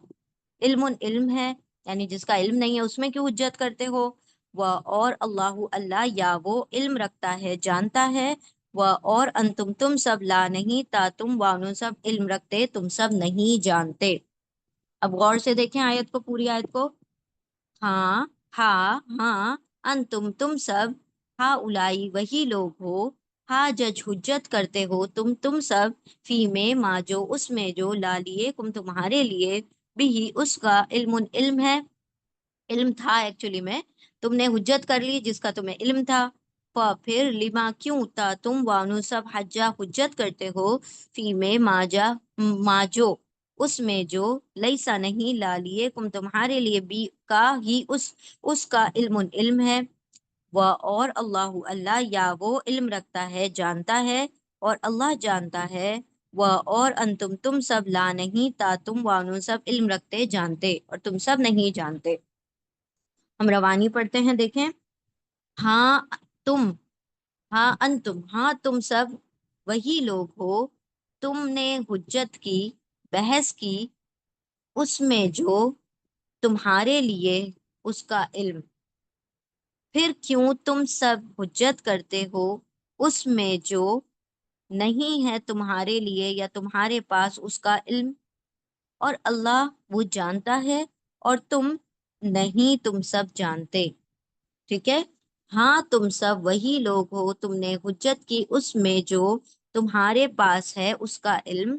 علم علم ہے، یعنی جس کا علم نہیں ہے اس میں کیوں حجت کرتے ہو، اور اللہ اللہ، یا وہ علم رکھتا ہے جانتا ہے، اور انتم تم سب، لا نہیں، تا تم، واو نون سب، علم رکھتے تم سب نہیں جانتے۔ اب غور سے دیکھیں آیت کو، پوری آیت کو، ہاں ہاں ہاں، انتم تم سب، ہاں الائی وہی لوگ ہو، ہاں جج حجت کرتے ہو، تم سب، فی میں، ما جو، اس میں جو، لا لیے، کم تمہارے لیے، بھی اس کا، علم علم ہے، علم تھا ایکچولی میں، تم نے حجت کر لی جس کا تمہیں علم تھا، پھر لما کیوں، تا تم، وانو سب، حجہ حجت کرتے ہو، فی میں، ما جو، اس میں جو، لیسا نہیں، لا لیے، کم تمہارے لیے، بھی کا ہی، اس کا، علم علم ہے، اور اللہ اللہ، یا وہ علم رکھتا ہے جانتا ہے، اور اللہ جانتا ہے، اور انتم تم سب، لا نہیں، تا تم، وانو سب، علم رکھتے جانتے، اور تم سب نہیں جانتے۔ ہم روانی پڑھتے ہیں، دیکھیں، ہاں تم، ہاں انتم، ہاں تم سب، وہی لوگ ہو، تم نے حجت کی، بحث کی، اس میں جو، تمہارے لیے، اس کا علم، پھر کیوں تم سب حجت کرتے ہو، اس میں جو نہیں ہے تمہارے لیے یا تمہارے پاس اس کا علم، اور اللہ وہ جانتا ہے، اور تم نہیں، تم سب جانتے، ٹھیک ہے؟ ہاں تم سب وہی لوگ ہو، تم نے حجت کی اس میں جو تمہارے پاس ہے اس کا علم،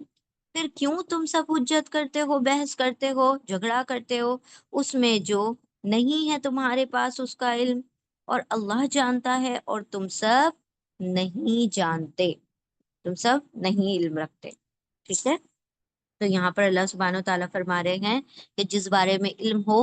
پھر کیوں تم سب حجت کرتے ہو، بحث کرتے ہو، جھگڑا کرتے ہو، اس میں جو نہیں ہے تمہارے پاس اس کا علم، اور اللہ جانتا ہے، اور تم سب نہیں جانتے، تم سب نہیں علم رکھتے، ٹھیک ہے؟ تو یہاں پر اللہ سبحانہ و تعالیٰ فرما رہے ہیں کہ جس بارے میں علم ہو،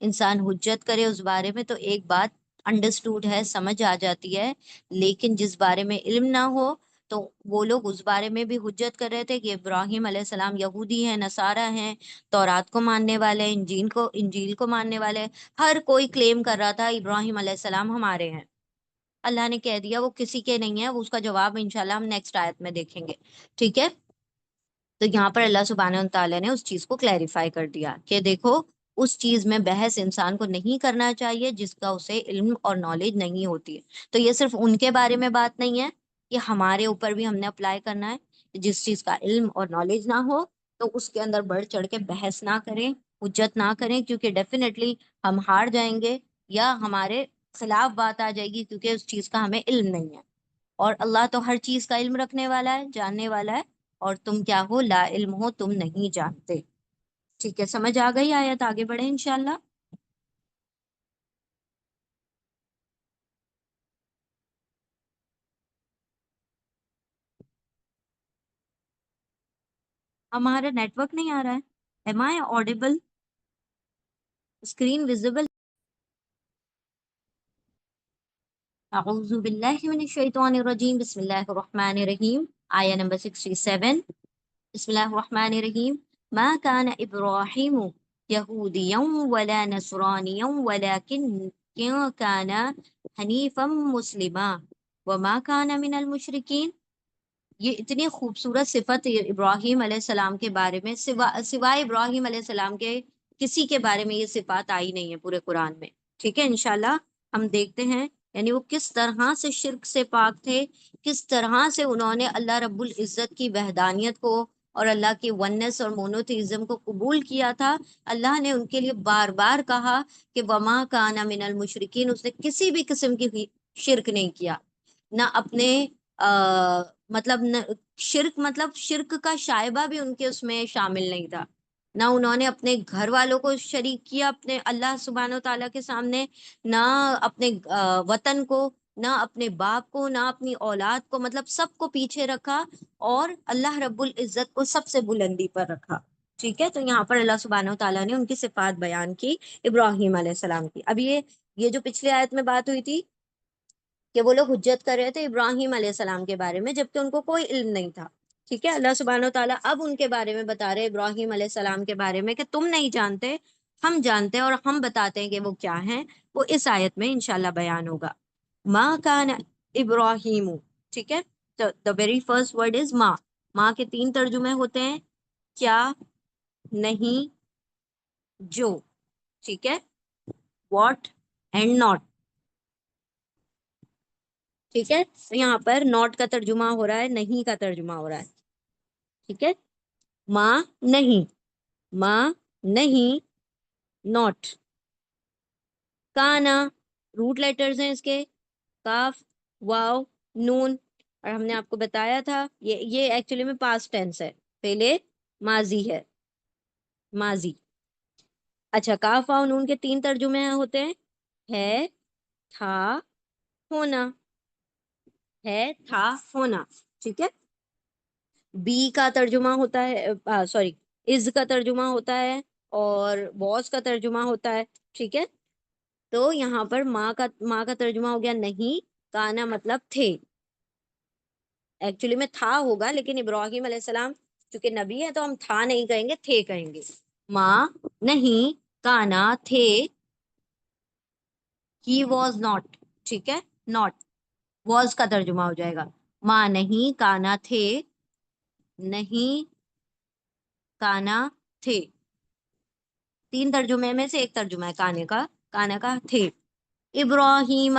انسان حجت کرے اس بارے میں، تو ایک بات انڈرسٹوڈ ہے، سمجھ آ جاتی ہے، لیکن جس بارے میں علم نہ ہو تو وہ لوگ اس بارے میں بھی حجت کر رہے تھے کہ ابراہیم علیہ السلام یہودی ہیں، نصارہ ہیں، تورات کو ماننے والے، انجیل کو ماننے والے، ہر کوئی کلیم کر رہا تھا ابراہیم علیہ السلام ہمارے ہیں۔ اللہ نے کہہ دیا وہ کسی کے نہیں ہے، وہ اس کا جواب انشاءاللہ ہم نیکسٹ آیت میں دیکھیں گے، ٹھیک ہے؟ تو یہاں پر اللہ سبحانہ و تعالیٰ نے اس چیز کو کلیریفائی کر دیا کہ دیکھو، اس چیز میں بحث انسان کو نہیں کرنا چاہیے جس کا اسے علم اور نالج نہیں ہوتی ہے۔ تو یہ صرف ان کے بارے میں بات نہیں ہے، یہ ہمارے اوپر بھی ہم نے اپلائی کرنا ہے، جس چیز کا علم اور نالج نہ ہو تو اس کے اندر بڑھ چڑھ کے بحث نہ کریں، حجت نہ کریں، کیونکہ ڈیفینیٹلی ہم ہار جائیں گے، یا ہمارے خلاف بات آ جائے گی، کیونکہ اس چیز کا ہمیں علم نہیں ہے، اور اللہ تو ہر چیز کا علم رکھنے والا ہے، جاننے والا ہے، اور تم کیا ہو؟ لا علم ہو، تم نہیں جانتے۔ ٹھیک ہے، سمجھ آ گئی آیت؟ آگے بڑھیں انشاءاللہ۔ ہمارا نیٹ ورک نہیں آ رہا ہے؟ ایم آئی آڈیبل؟ Screen visible? اعوذ باللہ من الشیطان الرجیم، بسم اللہ الرحمن الرحیم، آیہ نمبر 67۔ بسم اللہ الرحمن الرحیم۔ ما كان ابراہیم یہودیا ولا نصرانیا ولكن كان حنیفا مسلما وما كان من المشرکین۔ یہ اتنی خوبصورت صفت ابراہیم علیہ السلام کے بارے میں، سوائے ابراہیم علیہ السلام کے کسی کے بارے میں یہ صفات آئی نہیں ہے پورے قرآن میں۔ ٹھیک ہے، انشاءاللہ ہم دیکھتے ہیں یعنی وہ کس طرح سے شرک سے پاک تھے، کس طرح سے انہوں نے اللہ رب العزت کی وحدانیت کو اور اللہ کی ونس اور مونوتھیزم کو قبول کیا تھا۔ اللہ نے ان کے لیے بار بار کہا کہ وما کان من المشرکین، اس نے کسی بھی قسم کی شرک نہیں کیا، نہ اپنے مطلب شرک، مطلب شرک کا شائبہ بھی ان کے اس میں شامل نہیں تھا، نہ انہوں نے اپنے گھر والوں کو شریک کیا اپنے اللہ سبحانہ و تعالیٰ کے سامنے، نہ اپنے وطن کو، نہ اپنے باپ کو، نہ اپنی اولاد کو، مطلب سب کو پیچھے رکھا اور اللہ رب العزت کو سب سے بلندی پر رکھا۔ ٹھیک ہے، تو یہاں پر اللہ سبحانہ و تعالیٰ نے ان کی صفات بیان کی ابراہیم علیہ السلام کی۔ اب یہ جو پچھلی آیت میں بات ہوئی تھی کہ وہ لوگ حجت کر رہے تھے ابراہیم علیہ السلام کے بارے میں جبکہ ان کو کوئی علم نہیں تھا۔ ٹھیک ہے، اللہ سبحانہ و تعالیٰ اب ان کے بارے میں بتا رہے ابراہیم علیہ السلام کے بارے میں کہ تم نہیں جانتے، ہم جانتے ہیں اور ہم بتاتے ہیں کہ وہ کیا ہیں، وہ اس آیت میں انشاءاللہ بیان ہوگا۔ ما کان ابراہیم، ٹھیک ہے، تو the very first word is ما۔ ما کے 3 ترجمے ہوتے ہیں، کیا، نہیں، جو، ٹھیک ہے، واٹ اینڈ ناٹ۔ ٹھیک ہے، تو یہاں پر ناٹ کا ترجمہ ہو رہا ہے، نہیں کا ترجمہ ہو رہا ہے۔ ٹھیک ہے، ماں نہیں، ماں نہیں، ناٹ۔ کانا، روٹ لیٹرز ہیں اس کے، کاف، واو، نون، اور ہم نے آپ کو بتایا تھا یہ ایکچولی میں پاسٹ ٹینس ہے، پہلے ماضی ہے، ماضی۔ اچھا، کاف واو نون کے 3 ترجمے ہوتے ہیں، ہے، تھا، ہونا، ہے، تھا، ہونا۔ ٹھیک ہے، بی کا ترجمہ ہوتا ہے، سوری، از کا ترجمہ ہوتا ہے اور واز کا ترجمہ ہوتا ہے۔ ٹھیک ہے، تو یہاں پر ماں کا ترجمہ ہو گیا نہیں، کانا مطلب تھے، ایکچولی میں تھا ہوگا لیکن ابراہیم علیہ السلام چونکہ نبی ہے تو ہم تھا نہیں کہیں گے، تھے کہیں گے۔ ماں نہیں، کانا تھے، ہی واز ناٹ، ٹھیک ہے، ناٹ، واز کا ترجمہ ہو جائے گا، ماں نہیں، کانا تھے، نہیں، کانا تھے۔ 3 ترجمے میں سے ایک ترجمہ ہے کانے کا تھے۔ ابراہیم،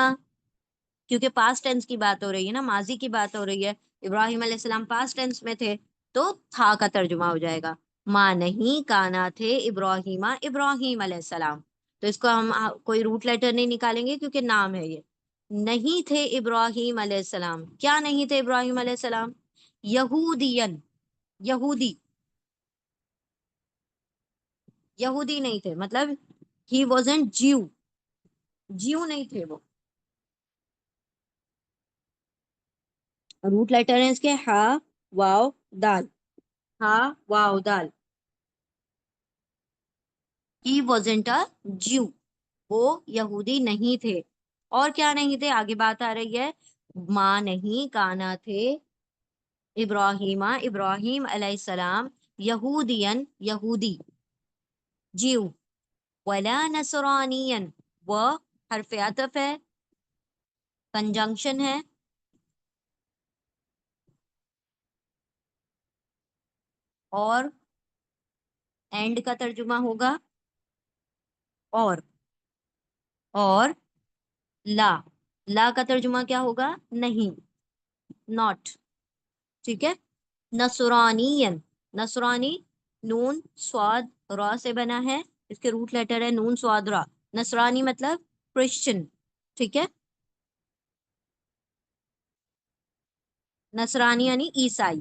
کیونکہ پاسٹ ٹینس کی بات ہو رہی ہے نا، ماضی کی بات ہو رہی ہے، ابراہیم علیہ السلام پاسٹ ٹینس میں تھے تو تھا کا ترجمہ ہو جائے گا، ماں نہیں، کانا تھے، ابراہیم، ابراہیم علیہ السلام۔ تو اس کو ہم کوئی روٹ لیٹر نہیں نکالیں گے کیونکہ نام ہے یہ۔ نہیں تھے ابراہیم علیہ السلام، کیا نہیں تھے ابراہیم علیہ السلام؟ یہودین، یہودی، یہودی نہیں تھے، مطلب ہی وازنٹ جیو، جیو نہیں تھے وہ۔ روٹ لیٹر ہیں اس کے ہا، واو، دال، ہا، واو، دال۔ ہی وازنٹ اے جیو، وہ یہودی نہیں تھے۔ اور کیا نہیں تھے؟ آگے بات آ رہی ہے، ماں نہیں، کانا تھے، ابراہیم، ابراہیم علیہ السلام، یہودین، یہودی، جیو، ولا نصرانین، وہ حرف عطف ہے، کنجنکشن ہے، اور اینڈ کا ترجمہ ہوگا اور لا، لا کا ترجمہ کیا ہوگا؟ نہیں، ناٹ۔ ٹھیک ہے، نصرانین، نصرانی، نون سواد را سے بنا ہے، اس کے روٹ لیٹر ہے نون سواد را، نصرانی مطلب کرسچن۔ ٹھیک ہے، نصرانی یعنی عیسائی،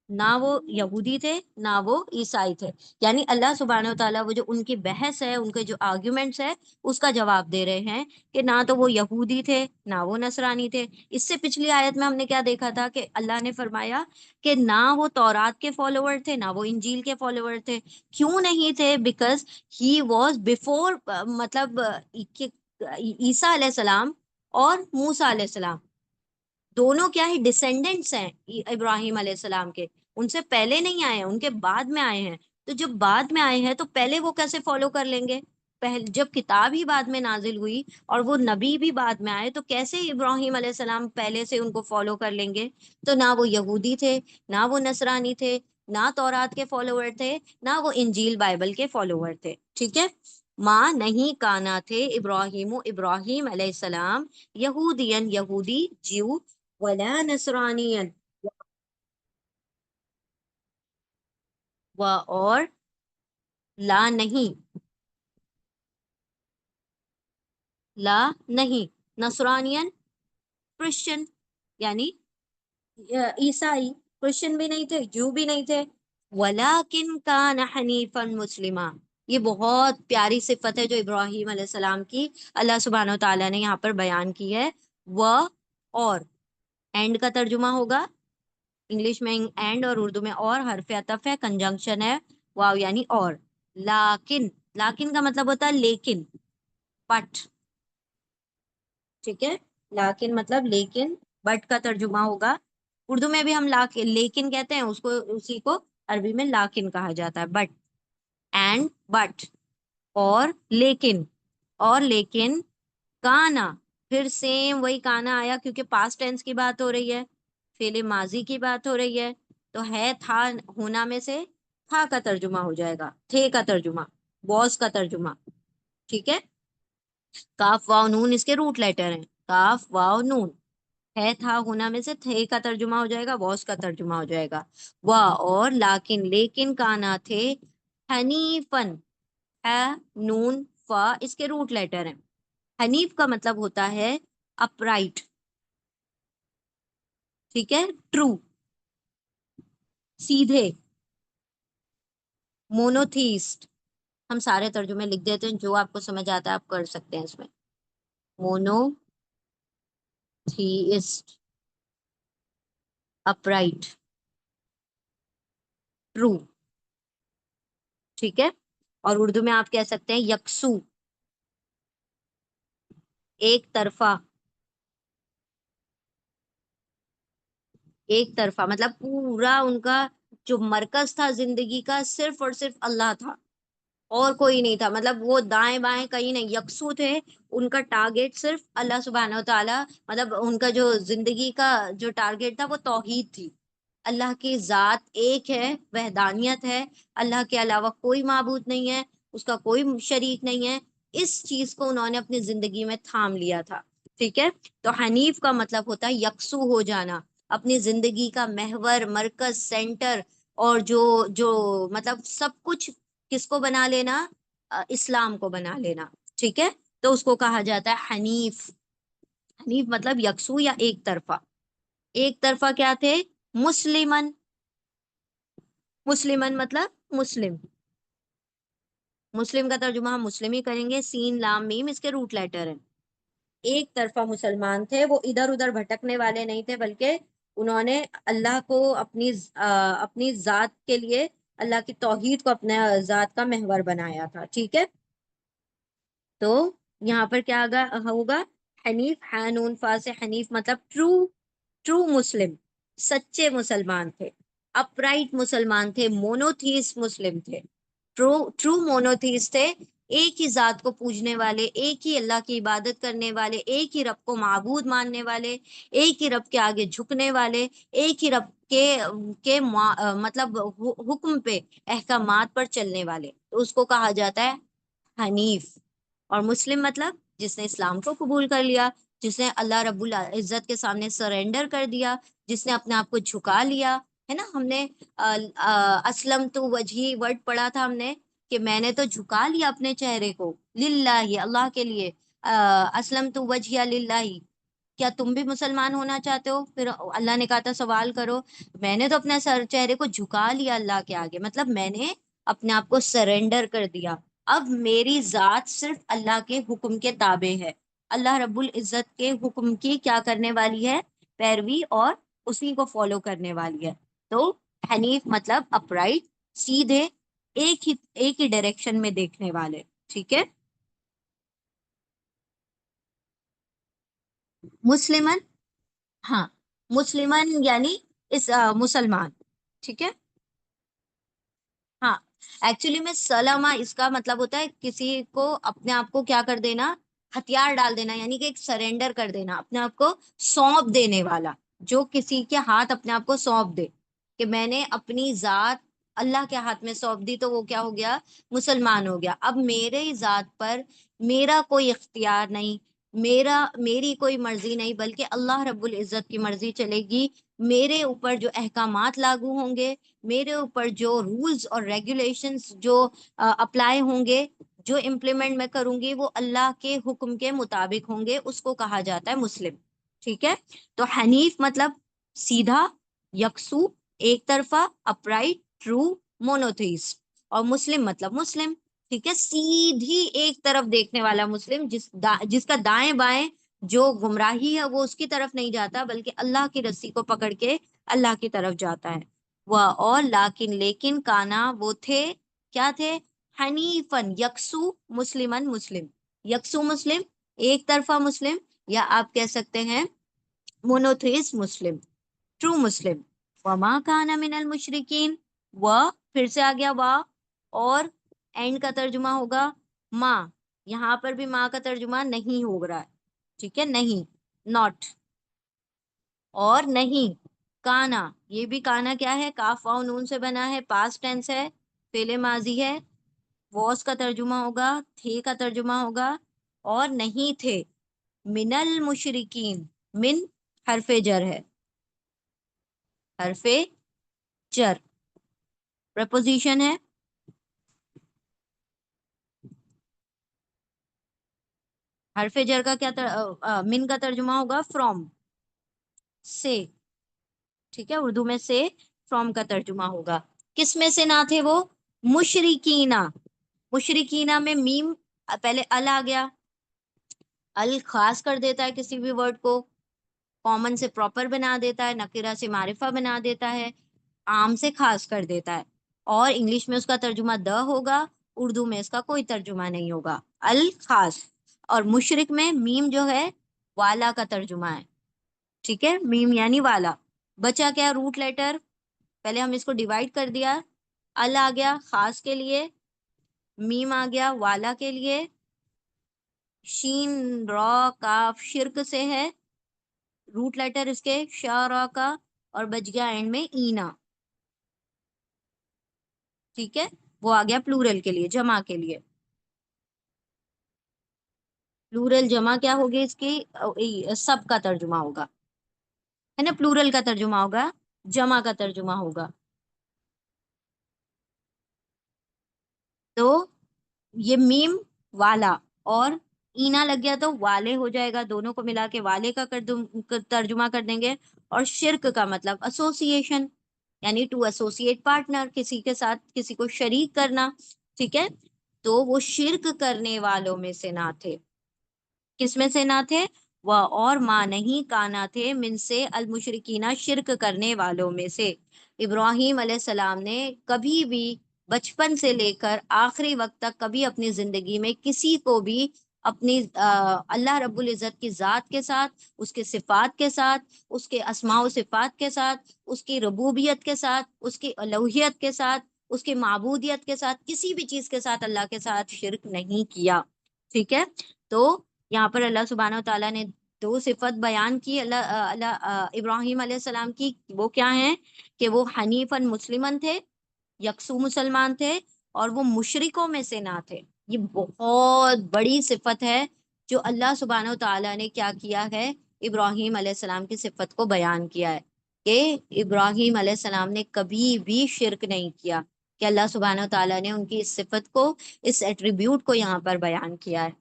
نہ وہ یہودی تھے نہ وہ عیسائی تھے. یعنی اللہ سبحانہ و تعالیٰ وہ جو ان کی بحث ہے، ان کے جو آرگیومنٹس ہے، اس کا جواب دے رہے ہیں کہ نہ تو وہ یہودی تھے نہ وہ نصرانی تھے. اس سے پچھلی آیت میں ہم نے کیا دیکھا تھا کہ اللہ نے فرمایا کہ نہ وہ تورات کے فالوور تھے نہ وہ انجیل کے فالوور تھے. کیوں نہیں تھے؟ بیکاز ہی واز بیفور، مطلب عیسیٰ علیہ السلام اور موسیٰ علیہ السلام دونوں کیا ہی ڈسینڈنٹس ہیں ابراہیم علیہ السلام کے. ان سے پہلے نہیں آئے ہیں، ان کے بعد میں آئے ہیں. تو جب بعد میں آئے ہیں تو پہلے وہ کیسے فالو کر لیں گے؟ جب کتاب ہی بعد میں نازل ہوئی اور وہ نبی بھی بعد میں آئے تو کیسے ابراہیم علیہ السلام پہلے سے ان کو فالو کر لیں گے؟ تو نہ وہ یہودی تھے نہ وہ نصرانی تھے، نہ تورات کے فالوور تھے نہ وہ انجیل بائبل کے فالوور تھے. ٹھیک ہے، ماں نہیں کانا تھے ابراہیم علیہ السلام یہودین یہودی جیو، ولا نصرانین و اور لا نہیں، لا نہیں، نصرانین کرسچن یعنی عیسائی، کرسچن بھی نہیں تھے جو بھی نہیں تھے. ولیکن کان حنیفا مسلما، یہ بہت پیاری صفت ہے جو ابراہیم علیہ السلام کی اللہ سبحانہ و تعالیٰ نے یہاں پر بیان کی ہے. وہ اور اینڈ کا ترجمہ ہوگا انگلش میں اینڈ اور اردو میں اور، حرف عطف ہے، کنجنکشن ہے، واو یعنی اور. لاکن، لاکن کا مطلب ہوتا ہے لیکن، بٹ. ٹھیک ہے، لاکن مطلب لیکن، بٹ کا ترجمہ ہوگا. اردو میں بھی ہم لیکن کہتے ہیں اس کو، اسی کو عربی میں لاکن کہا جاتا ہے. بٹ، اینڈ بٹ، اور لیکن، اور لیکن کانا، پھر سیم وہی کانا آیا کیونکہ پاسٹ ٹینس کی بات ہو رہی ہے، فعل ماضی کی بات ہو رہی ہے، تو ہے تھا ہونا میں سے تھا کا ترجمہ ہو جائے گا، تھے کا ترجمہ، واز کا ترجمہ. ٹھیک ہے، کاف واو نون اس کے روٹ لیٹر ہیں، کاف واو نون. ہے تھا ہونا میں سے تھے کا ترجمہ ہو جائے گا، واز کا ترجمہ ہو جائے گا. وا اور لیکن، لیکن کانا تھے حنیفن، ہے نون فا اس کے روٹ لیٹر ہیں. حنیف کا مطلب ہوتا ہے اپرائٹ. ٹھیک ہے، ٹرو، سیدھے، مونوتھیسٹ. ہم سارے ترجمے لکھ دیتے ہیں، جو آپ کو سمجھ آتا ہے آپ کر سکتے ہیں اس میں. مونوتھیسٹ، اپرائٹ، ٹرو. ٹھیک ہے، اور اردو میں آپ کہہ سکتے ہیں یکسو، ایک طرفہ. ایک طرفہ مطلب پورا ان کا جو مرکز تھا زندگی کا صرف اور صرف اللہ تھا اور کوئی نہیں تھا. مطلب وہ دائیں بائیں کہیں نہیں، یکسو تھے. ان کا ٹارگیٹ صرف اللہ سبحانہ و تعالیٰ، مطلب ان کا جو زندگی کا جو ٹارگیٹ تھا وہ توحید تھی. اللہ کی ذات ایک ہے، وحدانیت ہے، اللہ کے علاوہ کوئی معبود نہیں ہے، اس کا کوئی شریک نہیں ہے. اس چیز کو انہوں نے اپنی زندگی میں تھام لیا تھا. ٹھیک ہے، تو حنیف کا مطلب ہوتا ہے یکسو ہو جانا، اپنی زندگی کا محور، مرکز، سینٹر، اور جو جو مطلب سب کچھ کس کو بنا لینا؟ اسلام کو بنا لینا. ٹھیک ہے، تو اس کو کہا جاتا ہے حنیف. حنیف مطلب یکسو یا ایک طرفہ. ایک طرفہ کیا تھے؟ مسلمن. مسلمن مطلب مسلم. مسلم کا ترجمہ ہم مسلم ہی کریں گے، سین لام میم اس کے روٹ لیٹر ہیں. ایک طرفہ مسلمان تھے، وہ ادھر ادھر بھٹکنے والے نہیں تھے، بلکہ انہوں نے اللہ کو اپنی ذات کے لیے، اللہ کی توحید کو اپنے ذات کا محور بنایا تھا. ٹھیک ہے، تو یہاں پر کیا ہوگا؟ حنیف، حانون فا سے حنیف مطلب ٹرو، ٹرو مسلم، سچے مسلمان تھے، اپرائٹ مسلمان تھے، مونوتھیسٹ مسلم تھے، ٹرو ٹرو مونوتھیسٹ تھے. ایک ہی ذات کو پوجنے والے، ایک ہی اللہ کی عبادت کرنے والے، ایک ہی رب کو معبود ماننے والے، ایک ہی رب کے آگے جھکنے والے، ایک ہی رب کے مطلب حکم پہ، احکامات پر چلنے والے. تو اس کو کہا جاتا ہے حنیف. اور مسلم مطلب جس نے اسلام کو قبول کر لیا، جس نے اللہ رب العزت کے سامنے سرینڈر کر دیا، جس نے اپنے آپ کو جھکا لیا. ہے نا، ہم نے اسلم تو وجہی ورڈ پڑھا تھا ہم نے، کہ میں نے تو جھکا لیا اپنے چہرے کو، للہ اللہ کے لیے، اسلمت وجہی للہ، کیا تم بھی مسلمان ہونا چاہتے ہو؟ پھر اللہ نے کہا تھا سوال کرو. میں نے تو اپنا سر چہرے کو جھکا لیا اللہ کے آگے، مطلب میں نے اپنے آپ کو سرنڈر کر دیا. اب میری ذات صرف اللہ کے حکم کے تابع ہے، اللہ رب العزت کے حکم کی کیا کرنے والی ہے؟ پیروی، اور اسی کو فالو کرنے والی ہے. تو حنیف مطلب اپرائٹ، سیدھے، ایک ہی ڈائریکشن میں دیکھنے والے. ٹھیک ہے. مسلمن، ہاں، مسلمن یعنی مسلمان. ٹھیک ہے. ہاں، ایکچولی میں سلامہ اس کا مطلب ہوتا ہے کسی کو اپنے آپ کو کیا کر دینا، ہتھیار ڈال دینا، یعنی کہ ایک سرنڈر کر دینا، اپنے آپ کو سونپ دینے والا. جو کسی کے ہاتھ اپنے آپ کو سونپ دے کہ میں نے اپنی ذات اللہ کے ہاتھ میں سونپ دی، تو وہ کیا ہو گیا؟ مسلمان ہو گیا. اب میرے ذات پر میرا کوئی اختیار نہیں، میری کوئی مرضی نہیں، بلکہ اللہ رب العزت کی مرضی چلے گی. میرے اوپر جو احکامات لاگو ہوں گے، میرے اوپر جو رولز اور ریگولیشنز جو اپلائی ہوں گے، جو امپلیمنٹ میں کروں گی، وہ اللہ کے حکم کے مطابق ہوں گے. اس کو کہا جاتا ہے مسلم. ٹھیک ہے. تو حنیف مطلب سیدھا، یکسو، ایک طرفہ، اپرائٹ، ٹرو، مونوتھیسٹ. اور مسلم مطلب مسلم. ٹھیک ہے. سیدھی ایک طرف دیکھنے والا مسلم، جس کا دائیں بائیں جو گمراہی ہے وہ اس کی طرف نہیں جاتا، بلکہ اللہ کی رسی کو پکڑ کے اللہ کی طرف جاتا ہے. وہ اور لیکن کانا وہ تھے، کیا تھے؟ حنیفن، یکسو، مسلمن، مسلم. یکسو مسلم، ایک طرفہ مسلم، یا آپ کہہ سکتے ہیں مونوتھیس مسلم، ٹرو مسلم. وما کانا من المشرکین، و پھر سے آ گیا وا، اور اینڈ کا ترجمہ ہوگا ماں. یہاں پر بھی ماں کا ترجمہ نہیں ہو رہا ہے. ٹھیک ہے. نہیں، ناٹ، اور نہیں. کانا، یہ بھی کانا کیا ہے؟ کاف واو نون سے بنا ہے، پاسٹ ٹینس ہے، فعل ماضی ہے. واس کا ترجمہ ہوگا، تھے کا ترجمہ ہوگا، اور نہیں تھے. من المشرکین، من حرف جر ہے، حرف جر، پریپوزیشن ہے. حرف جر کا کیا من کا ترجمہ ہوگا فرام، سے. ٹھیک ہے. اردو میں سے، فرام کا ترجمہ ہوگا. کس میں سے نہ تھے وہ؟ مشرکینہ. مشرکینہ میں میم، پہلے ال آ گیا. ال خاص کر دیتا ہے کسی بھی ورڈ کو، کامن سے پراپر بنا دیتا ہے، نکرہ سے معرفہ بنا دیتا ہے، عام سے خاص کر دیتا ہے. اور انگلش میں اس کا ترجمہ د ہوگا، اردو میں اس کا کوئی ترجمہ نہیں ہوگا، الخاص. اور مشرک میں میم جو ہے والا کا ترجمہ ہے. ٹھیک ہے. میم یعنی والا. بچا کیا؟ Root letter. پہلے ہم اس کو ڈیوائڈ کر دیا. ال آ گیا خاص کے لیے، میم آ گیا والا کے لیے، شین را کاف شرک سے ہے، روٹ لیٹر اس کے شا را کا، اور بچ گیا اینڈ میں اینا. ٹھیک ہے. وہ آ گیا پلورل کے لیے، جمع کے لیے. پلورل جمع کیا ہوگی اس کی؟ سب کا ترجمہ ہوگا، ہے نا. پلورل کا ترجمہ ہوگا، جمع کا ترجمہ ہوگا. تو یہ میم والا اور اینا لگ گیا تو والے ہو جائے گا، دونوں کو ملا کے والے کا ترجمہ کر دیں گے. اور شرک کا مطلب ایسوسیشن، یعنی ٹو ایسوسیٹ پارٹنر، کسی کے ساتھ کسی کو شریک کرنا. ٹھیک ہے. تو وہ شرک کرنے والوں میں سے نہ تھے. کس میں سے نہ تھے؟ وہ اور ماں نہیں کانا تھے من سے المشرکینہ، شرک کرنے والوں میں سے. ابراہیم علیہ السلام نے کبھی بھی بچپن سے لے کر آخری وقت تک کبھی اپنی زندگی میں کسی کو بھی اپنی اللہ رب العزت کی ذات کے ساتھ، اس کے صفات کے ساتھ، اس کے اسماء و صفات کے ساتھ، اس کی ربوبیت کے ساتھ، اس کی الوہیت کے ساتھ، اس کی معبودیت کے ساتھ، کسی بھی چیز کے ساتھ اللہ کے ساتھ شرک نہیں کیا. ٹھیک ہے. تو یہاں پر اللہ سبحانہ و تعالیٰ نے دو صفت بیان کی ابراہیم علیہ السلام کی. وہ کیا ہیں؟ کہ وہ حنیفاً مسلمن تھے، یکسو مسلمان تھے، اور وہ مشرکوں میں سے نہ تھے. یہ بہت بڑی صفت ہے جو اللہ سبحانہ و تعالیٰ نے کیا کیا ہے؟ ابراہیم علیہ السلام کی صفت کو بیان کیا ہے کہ ابراہیم علیہ السلام نے کبھی بھی شرک نہیں کیا. کہ اللہ سبحانہ و تعالیٰ نے ان کی اس صفت کو، اس ایٹریبیوٹ کو یہاں پر بیان کیا ہے.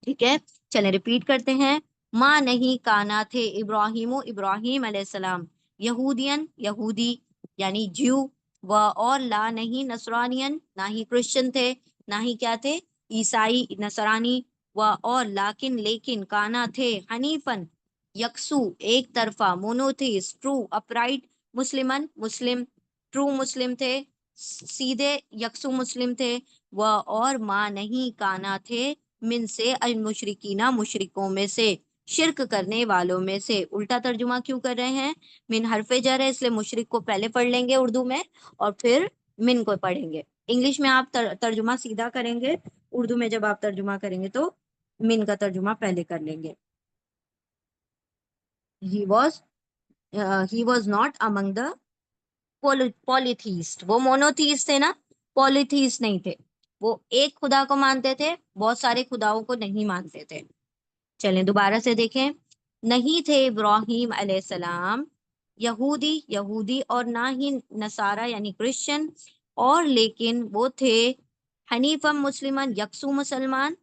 ٹھیک ہے، چلیں ریپیٹ کرتے ہیں. ماں نہیں کانا تھے ابراہیم علیہ السلام یہودین یہودی یعنی جیو، و اور لا نہیں نصرانین نہ ہی کرسچن تھے، نہ ہی کیا تھے عیسائی نصرانی، و اور لیکن کانا تھے حنیفن یکسو ایک طرفہ، مونوتھیس ٹرو اپرائٹ، مسلمن مسلم ٹرو مسلم تھے، سیدھے یکسو مسلم تھے، و اور ماں نہیں کانا تھے من سے المشرکینہ مشرکوں میں سے، شرک کرنے والوں میں سے. الٹا ترجمہ کیوں کر رہے ہیں؟ من حرف جر ہے اس لیے مشرک کو پہلے پڑھ لیں گے اردو میں اور پھر من کو پڑھیں گے. انگلش میں آپ ترجمہ سیدھا کریں گے، اردو میں جب آپ ترجمہ کریں گے تو من کا ترجمہ پہلے کر لیں گے. ہی was not among the polytheist. وہ مونوتھیسٹ تھے نا، پولیتھیسٹ نہیں تھے. وہ ایک خدا کو مانتے تھے، بہت سارے خداؤں کو نہیں مانتے تھے. چلیں دوبارہ سے دیکھیں. نہیں تھے ابراہیم علیہ السلام یہودی اور نہ ہی نصارہ یعنی کرسچن، اور لیکن وہ تھے حنیفم مسلمان یکسو مسلمان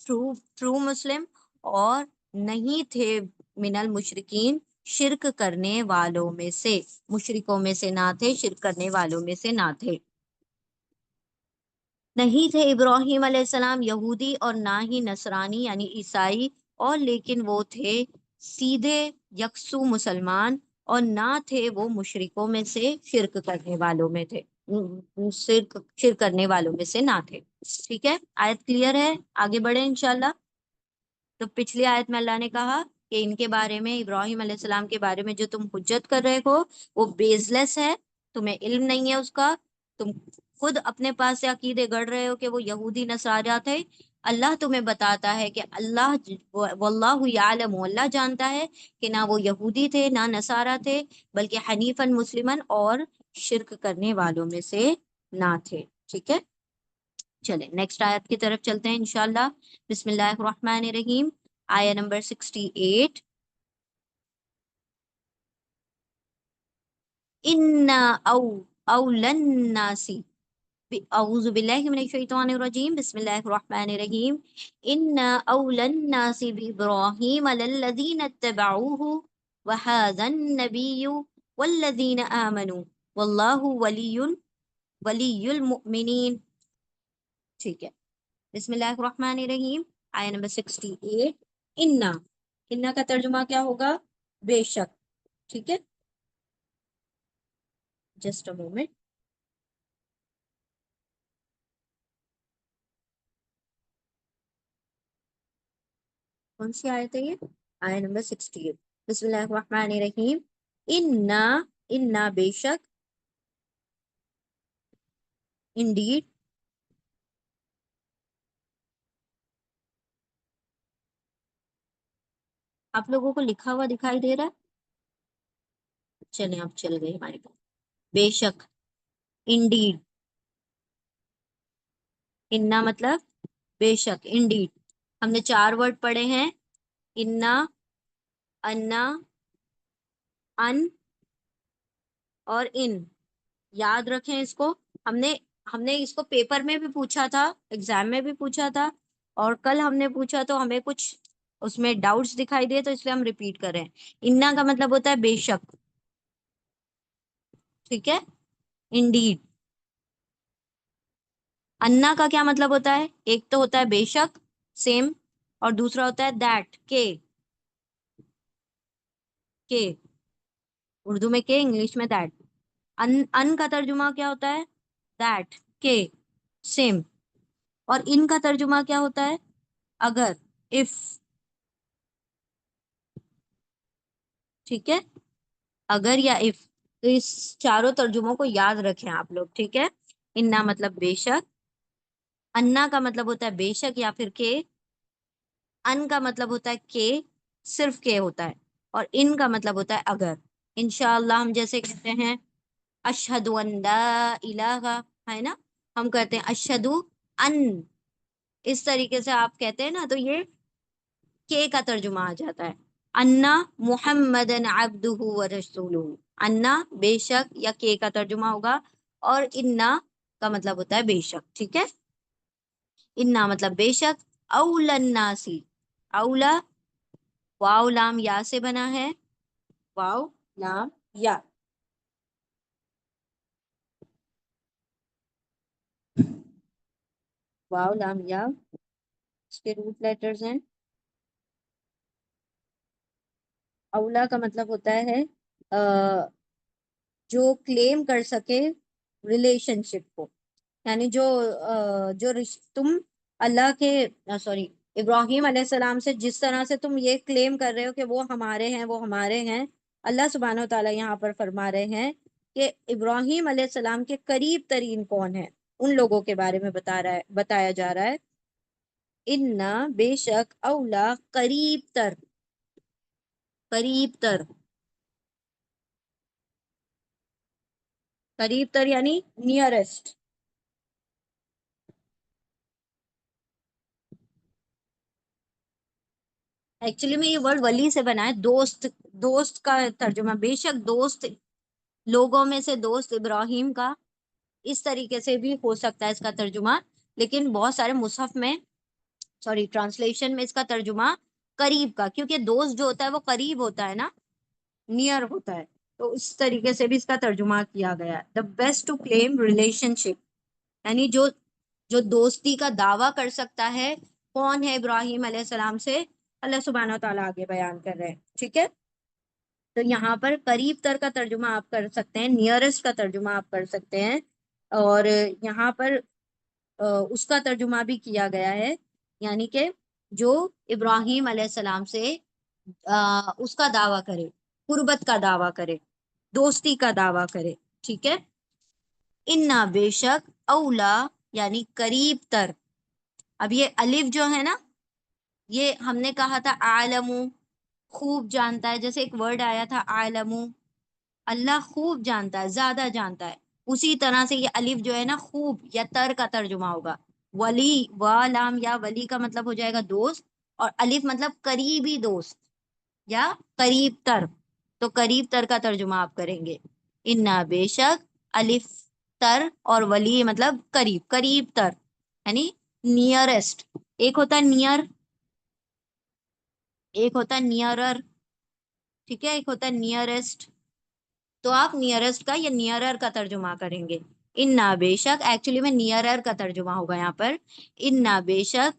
ٹرو مسلم، اور نہیں تھے من المشرکین شرک کرنے والوں میں سے، مشرکوں میں سے نہ تھے، شرک کرنے والوں میں سے نہ تھے. نہیں تھے ابراہیم علیہ السلام یہودی اور نہ ہی نصرانی یعنی عیسائی، اور لیکن وہ تھے سیدھے یکسو مسلمان، اور نہ تھے وہ مشرکوں میں سے، شرک کرنے والوں میں تھے، شرک کرنے والوں میں سے نہ تھے. ٹھیک ہے، آیت کلیئر ہے؟ آگے بڑھیں انشاءاللہ. تو پچھلی آیت میں اللہ نے کہا کہ ان کے بارے میں، ابراہیم علیہ السلام کے بارے میں جو تم حجت کر رہے ہو وہ بیس لیس ہے، تمہیں علم نہیں ہے اس کا، تم خود اپنے پاس سے عقیدے گڑھ رہے ہو کہ وہ یہودی نصارہ تھے. اللہ تمہیں بتاتا ہے کہ اللہ واللہ یعلم، اللہ جانتا ہے کہ نہ وہ یہودی تھے نہ نصارہ تھے، بلکہ حنیفاً مسلمن اور شرک کرنے والوں میں سے نہ تھے. ٹھیک ہے، چلیں نیکسٹ آیت کی طرف چلتے ہیں انشاءاللہ. بسم اللہ الرحمن الرحیم، آیت نمبر 68. ان او اولن ناسی، اعوذ باللہ من الشیطان الرجیم، بسم اللہ الرحمن الرحیم. ان اولن الناس بابراہیم للذین اتبعوه وهذا النبی والذین آمنوا واللہ ولی المؤمنین. ٹھیک ہے، بسم اللہ الرحمن الرحیم، آیت نمبر 68. انا کا ترجمہ کیا ہوگا؟ بے شک. ٹھیک ہے، جسٹ اے مومنٹ. کون سی آیت ہے یہ؟ آیت نمبر 68. بسم اللہ الرحمن الرحیم. انا بے شک، انڈیڈ آپ لوگوں کو لکھا ہوا دکھائی دے رہا ہے؟ چلیں اب چل گئی ہمارے پاس. بے شک، انڈیڈ، انا مطلب بے شک، انڈیڈ. ہم نے 4 ورڈ پڑھے ہیں، انا، انا، ان اور ان. یاد رکھیں اس کو. ہم نے اس کو پیپر میں بھی پوچھا تھا، ایگزام میں بھی پوچھا تھا، اور کل ہم نے پوچھا تو ہمیں کچھ اس میں ڈاؤٹس دکھائی دیے تو اس لیے ہم ریپیٹ کر رہے ہیں. انا کا مطلب ہوتا ہے بے شک. ٹھیک ہے، انڈیڈ. انا کا کیا مطلب ہوتا ہے؟ ایک تو ہوتا ہے بے شک، سیم، اور دوسرا ہوتا ہے دیٹ، کہ اردو میں کہ، انگلش میں دیٹ. ان کا ترجمہ کیا ہوتا ہے؟ دیٹ، کہ، سیم. اور ان کا ترجمہ کیا ہوتا ہے؟ اگر، اف. ٹھیک ہے، اگر یا اف. تو اس چاروں ترجموں کو یاد رکھیں آپ لوگ. ٹھیک ہے، انا مطلب بے شک، انا کا مطلب ہوتا ہے بے شک یا پھر کہ، ان کا مطلب ہوتا ہے کہ، صرف کہ ہوتا ہے، اور ان کا مطلب ہوتا ہے اگر. انشاءاللہ ہم جیسے کہتے ہیں اشہد ان لا الہ، ہے نا، ہم کہتے ہیں اشہد ان، اس طریقے سے آپ کہتے ہیں نا، تو یہ کہ کا ترجمہ آ جاتا ہے. انا محمدن عبدہ ورسولہ، انا بے شک یا کہ کا ترجمہ ہوگا، اور انا کا مطلب ہوتا ہے بے شک. ٹھیک ہے، انا مطلب بے شک، اولا الناسی، اولا واو لام یا سے بنا ہے، واو لام یا، واو لام یا اس کے روٹ لیٹرز ہیں. اولا کا مطلب ہوتا ہے جو کلیم کر سکے ریلیشن شپ کو، یعنی جو تم اللہ کے سوری ابراہیم علیہ السلام سے جس طرح سے تم یہ کلیم کر رہے ہو کہ وہ ہمارے ہیں وہ ہمارے ہیں، اللہ سبحانہ و تعالیٰ یہاں پر فرما رہے ہیں کہ ابراہیم علیہ السلام کے قریب ترین کون ہے، ان لوگوں کے بارے میں بتایا جا رہا ہے. انا بے شک، اولا قریب تر، قریب تر، قریب تر یعنی نیئرسٹ. ایکچولی میں یہ ورڈ ولی سے بنا ہے، دوست، دوست کا ترجمہ، بے شک دوست، لوگوں میں سے دوست ابراہیم کا، اس طریقے سے بھی ہو سکتا ہے اس کا ترجمہ. لیکن بہت سارے مصحف میں سوری ٹرانسلیشن میں اس کا ترجمہ قریب کا، کیونکہ دوست جو ہوتا ہے وہ قریب ہوتا ہے نا، نیئر ہوتا ہے، تو اس طریقے سے بھی اس کا ترجمہ کیا گیا ہے. The best to claim relationship, یعنی جو دوستی کا دعویٰ کر سکتا ہے کون ہے ابراہیم علیہ السلام سے، اللہ سبحانہ و تعالیٰ آگے بیان کر رہے ہیں. ٹھیک ہے، تو یہاں پر قریب تر کا ترجمہ آپ کر سکتے ہیں، نیئرسٹ کا ترجمہ آپ کر سکتے ہیں، اور یہاں پر اس کا ترجمہ بھی کیا گیا ہے، یعنی کہ جو ابراہیم علیہ السلام سے اس کا دعویٰ کرے، قربت کا دعویٰ کرے، دوستی کا دعویٰ کرے. ٹھیک ہے، انا بے شک، اولا یعنی قریب تر. اب یہ الف جو ہے نا، یہ ہم نے کہا تھا عالم، خوب جانتا ہے، جیسے ایک ورڈ آیا تھا عالم، اللہ خوب جانتا ہے، زیادہ جانتا ہے، اسی طرح سے یہ الف جو ہے نا خوب یا تر کا ترجمہ ہوگا. ولی، و لام یا ولی کا مطلب ہو جائے گا دوست، اور الف مطلب قریبی دوست یا قریب تر، تو قریب تر کا ترجمہ آپ کریں گے. انا بے شک، الف تر، اور ولی مطلب قریب، قریب تر یعنی نیئرسٹ. ایک ہوتا ہے نیئر، ایک ہوتا ہے نیئرر. ٹھیک ہے، ایک ہوتا ہے نیئرسٹ، تو آپ نیئرسٹ کا یا نیئرر کا ترجمہ کریں گے. انا بے شک، ایکچولی میں نیئرر کا ترجمہ ہوگا یہاں پر. انا بے شک،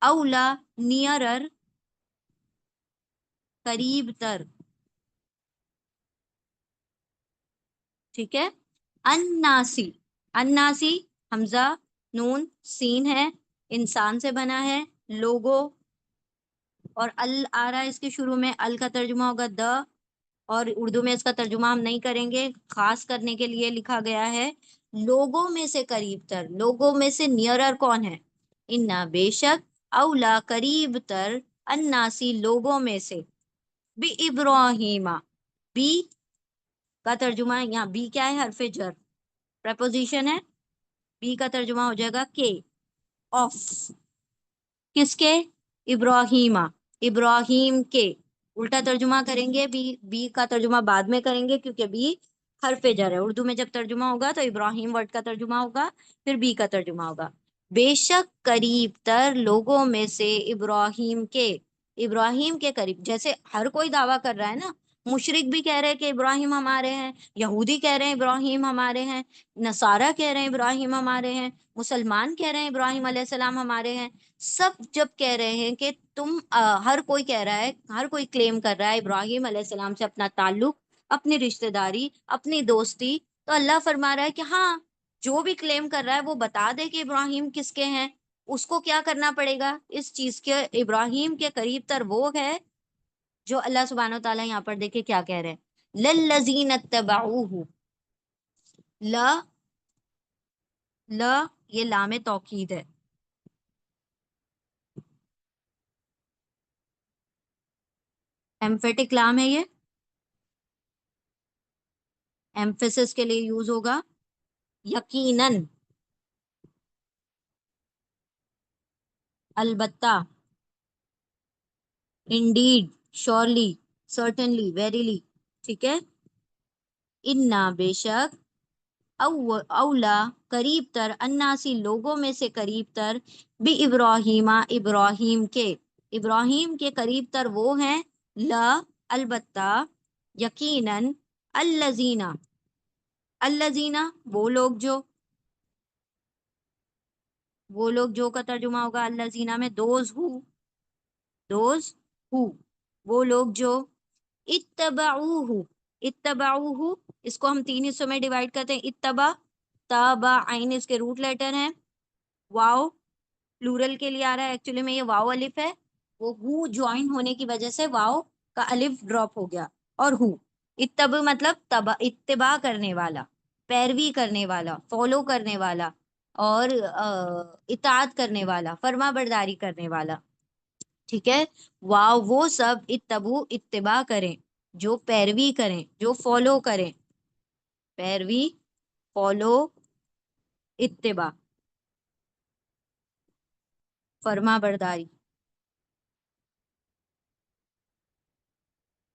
اولا نیئرر، قریب تر. ٹھیک ہے، اناسی، اناسی حمزہ نون سین ہے، انسان سے بنا ہے، لوگو، اور ال آ رہا ہے اس کے شروع میں، ال کا ترجمہ ہوگا دا، اور اردو میں اس کا ترجمہ ہم نہیں کریں گے، خاص کرنے کے لیے لکھا گیا ہے. لوگوں میں سے قریب تر، لوگوں میں سے نیئرر کون ہے؟ انا بے شک، اولا قریب تر، اناسی لوگوں میں سے، بی ابراہیمہ، بی کا ترجمہ یہاں بی کیا ہے؟ حرف جر، پریپوزیشن ہے، بی کا ترجمہ ہو جائے گا کے، آف، کس کے؟ ابراہیمہ، ابراہیم کے. الٹا ترجمہ کریں گے، بی کا ترجمہ بعد میں کریں گے کیونکہ بی حرف جر ہے. اردو میں جب ترجمہ ہوگا تو ابراہیم ورڈ کا ترجمہ ہوگا، پھر بی کا ترجمہ ہوگا. بے شک قریب تر لوگوں میں سے ابراہیم کے، ابراہیم کے قریب. جیسے ہر کوئی دعویٰ کر رہا ہے نا، مشرک بھی کہہ رہے ہیں کہ ابراہیم ہمارے ہیں، یہودی کہہ رہے ہیں ابراہیم ہمارے ہیں، نصارہ کہہ رہے ہیں ابراہیم ہمارے ہیں، مسلمان کہہ رہے ہیں ابراہیم علیہ السلام ہمارے ہیں. سب جب کہہ رہے ہیں کہ تم ہر کوئی کہہ رہا ہے، ہر کوئی کلیم کر رہا ہے ابراہیم علیہ السلام سے اپنا تعلق، اپنی رشتہ داری، اپنی دوستی، تو اللہ فرما رہا ہے کہ ہاں، جو بھی کلیم کر رہا ہے وہ بتا دے کہ ابراہیم کس کے ہیں. اس کو کیا کرنا پڑے گا اس چیز کے؟ ابراہیم کے قریب تر وہ ہے جو اللہ سبحانہ و تعالیٰ یہاں پر دیکھے کیا کہہ رہے ہیں، للذین اتبعوہ. لا، لا یہ لام توکید ہے، ایمفیٹک لام ہے، یہ ایمفیسس کے لیے یوز ہوگا. یقیناً، البتہ، انڈیڈ، شورلی، سرٹنلی، ویریلی. ٹھیک ہے، انا بے شک، اولا قریب تر، اناسی لوگوں میں سے قریب تر، بھی ابراہیمہ ابراہیم کے، ابراہیم کے قریب تر وہ ہیں، لا البتہ، یقیناً، الذین، الذین وہ لوگ جو کا ترجمہ ہوگا الذین میں دوز ہو، وہ لوگ جو اتبعوہ، اتبعوہ، اس کو ہم تین حصوں میں ڈیوائڈ کرتے ہیں، اتبع، تابع، عین اس کے روٹ لیٹر ہیں، واو پلورل کے لیے آ رہا ہے، ایکچولی میں یہ واو الف ہے، وہ ہو جوائن ہونے کی وجہ سے واو کا الف ڈراپ ہو گیا، اور ہو، اتبع مطلب اتباع کرنے والا، پیروی کرنے والا، فالو کرنے والا، اور اطاعت کرنے والا، فرما برداری کرنے والا، ٹھیک ہے، واو وہ سب، اتبو اتباع کریں، جو پیروی کریں، جو فالو کریں، پیروی، فالو، اتباع، فرما برداری،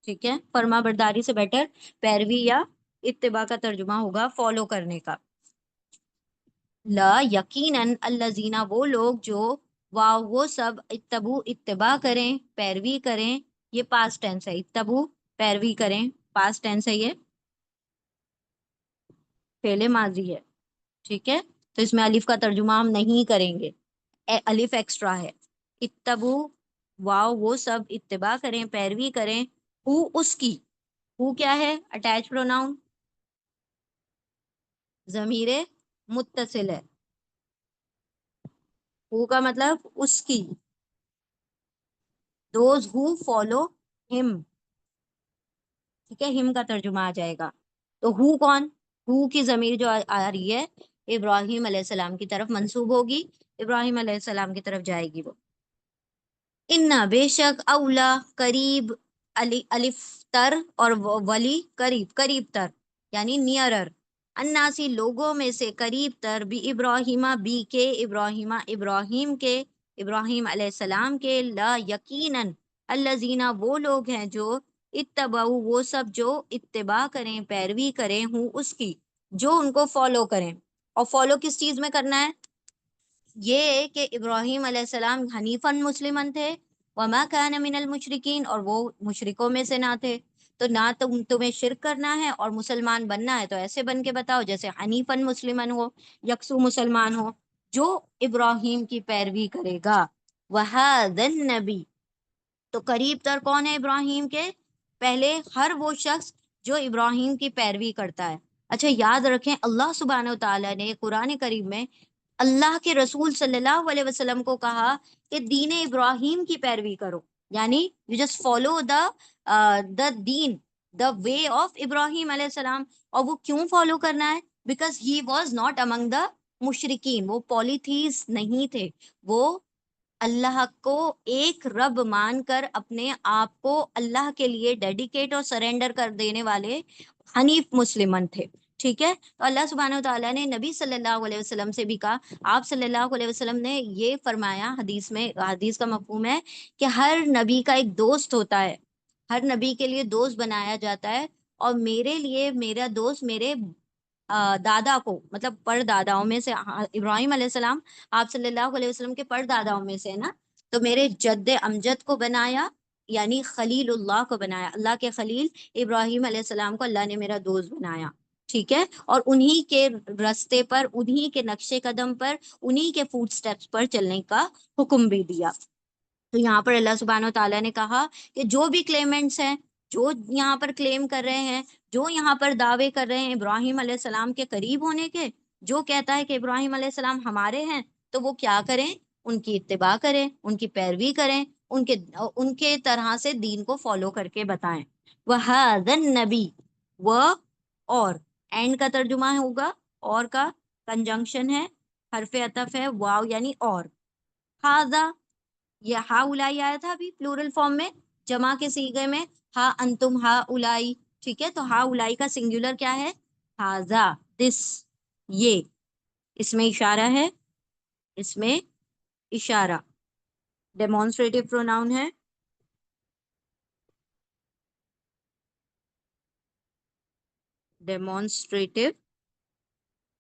ٹھیک ہے، فرما برداری سے بیٹر پیروی یا اتباع کا ترجمہ ہوگا فالو کرنے کا، لا یقیناً، الذین وہ لوگ جو، واو وہ سب، اتبو اتباع کریں، پیروی کریں، یہ پاسٹ ٹینس ہے، اتبو پیروی کریں، پاسٹ ٹینس ہے، یہ فعل ماضی ہے، ٹھیک ہے، تو اس میں الف کا ترجمہ ہم نہیں کریں گے، الف ایکسٹرا ہے، اتبو، واو وہ سب، اتباع کریں، پیروی کریں، ہو اس کی، ہو کیا ہے، اٹیچ پروناؤن، ضمیر متصل ہے، ہو کا مطلب اس کی، دوز ہو فالو ہم، ٹھیک ہے، ہم کا ترجمہ آ جائے گا، تو ہو کون، ہو کی ضمیر جو آ رہی ہے ابراہیم علیہ السلام کی طرف منسوب ہوگی، ابراہیم علیہ السلام کی طرف جائے گی وہ، انا بے شک، اولا قریب، الف تر، اور ولی قریب، قریب تر یعنی نیئرر، اناسی لوگوں میں سے قریب تر، بھی ابراہیمہ بھی کے، ابراہیمہ ابراہیم کے، ابراہیم علیہ السلام کے، لا یقیناً، الذین وہ لوگ ہیں جو، اتبعوا وہ سب جو اتباع کریں، پیروی کریں، ہوں اس کی، جو ان کو فالو کریں، اور فالو کس چیز میں کرنا ہے، یہ کہ ابراہیم علیہ السلام حنیفاً مسلمن تھے، وما کان من المشرکین، اور وہ مشرکوں میں سے نہ تھے، تو نہ تمہیں شرک کرنا ہے اور مسلمان بننا ہے تو ایسے بن کے بتاؤ جیسے حنیفاً مسلمن ہو، یکسو مسلمان ہو، جو ابراہیم کی پیروی کرے گا، وَهَذَا النَّبِيُّ، تو قریب تر کون ہے ابراہیم کے، پہلے ہر وہ شخص جو ابراہیم کی پیروی کرتا ہے، اچھا یاد رکھیں اللہ سبحانہ و تعالیٰ نے قرآن کریم میں اللہ کے رسول صلی اللہ علیہ وسلم کو کہا کہ دین ابراہیم کی پیروی کرو، یعنی یو جسٹ فالو دا دین، دا وے آف ابراہیم علیہ السلام، اور وہ کیوں فالو کرنا ہے، because he was not among the مشرکین، وہ پولیتھیز نہیں تھے، وہ اللہ کو ایک رب مان کر اپنے آپ کو اللہ کے لیے ڈیڈیکیٹ اور سرینڈر کر دینے والے حنیف مسلمان تھے، ٹھیک ہے، تو اللہ سبحانہ و تعالیٰ نے نبی صلی اللہ علیہ وسلم سے بھی کہا، آپ صلی اللہ علیہ وسلم نے یہ فرمایا حدیث میں، حدیث کا مفہوم ہے کہ ہر نبی کا ایک دوست ہوتا ہے، ہر نبی کے لیے دوست بنایا جاتا ہے، اور میرے لیے میرا دوست میرے دادا کو، مطلب پر داداؤں میں سے، ابراہیم علیہ السلام آپ صلی اللہ علیہ وسلم کے پر داداؤں میں سے ہے نا، تو میرے جد امجد کو بنایا، یعنی خلیل اللہ کو بنایا، اللہ کے خلیل ابراہیم علیہ السلام کو اللہ نے میرا دوست بنایا، ٹھیک ہے، اور انہی کے رستے پر، انہی کے نقش قدم پر، انہی کے فوٹ سٹیپس پر چلنے کا حکم بھی دیا، تو یہاں پر اللہ سبحانہ و تعالیٰ نے کہا کہ جو بھی کلیمنٹس ہیں، جو یہاں پر کلیم کر رہے ہیں، جو یہاں پر دعوے کر رہے ہیں ابراہیم علیہ السلام کے قریب ہونے کے، جو کہتا ہے کہ ابراہیم علیہ السلام ہمارے ہیں، تو وہ کیا کریں، ان کی اتباع کریں، ان کی پیروی کریں، ان کے طرح سے دین کو فالو کر کے بتائیں، وَهَذَا النَّبِيُّ، وہ، اور اینڈ کا ترجمہ ہوگا، اور کا کنجنکشن ہے، حرف عطف ہے، واو یعنی اور، ہاذا، یہ ہا اولائی آیا تھا ابھی پلورل فارم میں، جمع کے صیغے میں، ہا انتم ہا اولائی، ٹھیک ہے، تو ہا اولائی کا سنگولر کیا ہے، ہاذا، دس، یہ، اس میں اشارہ ہے، اس میں اشارہ، ڈیمونسٹریٹو پروناؤن ہے، ڈیمونسٹریٹو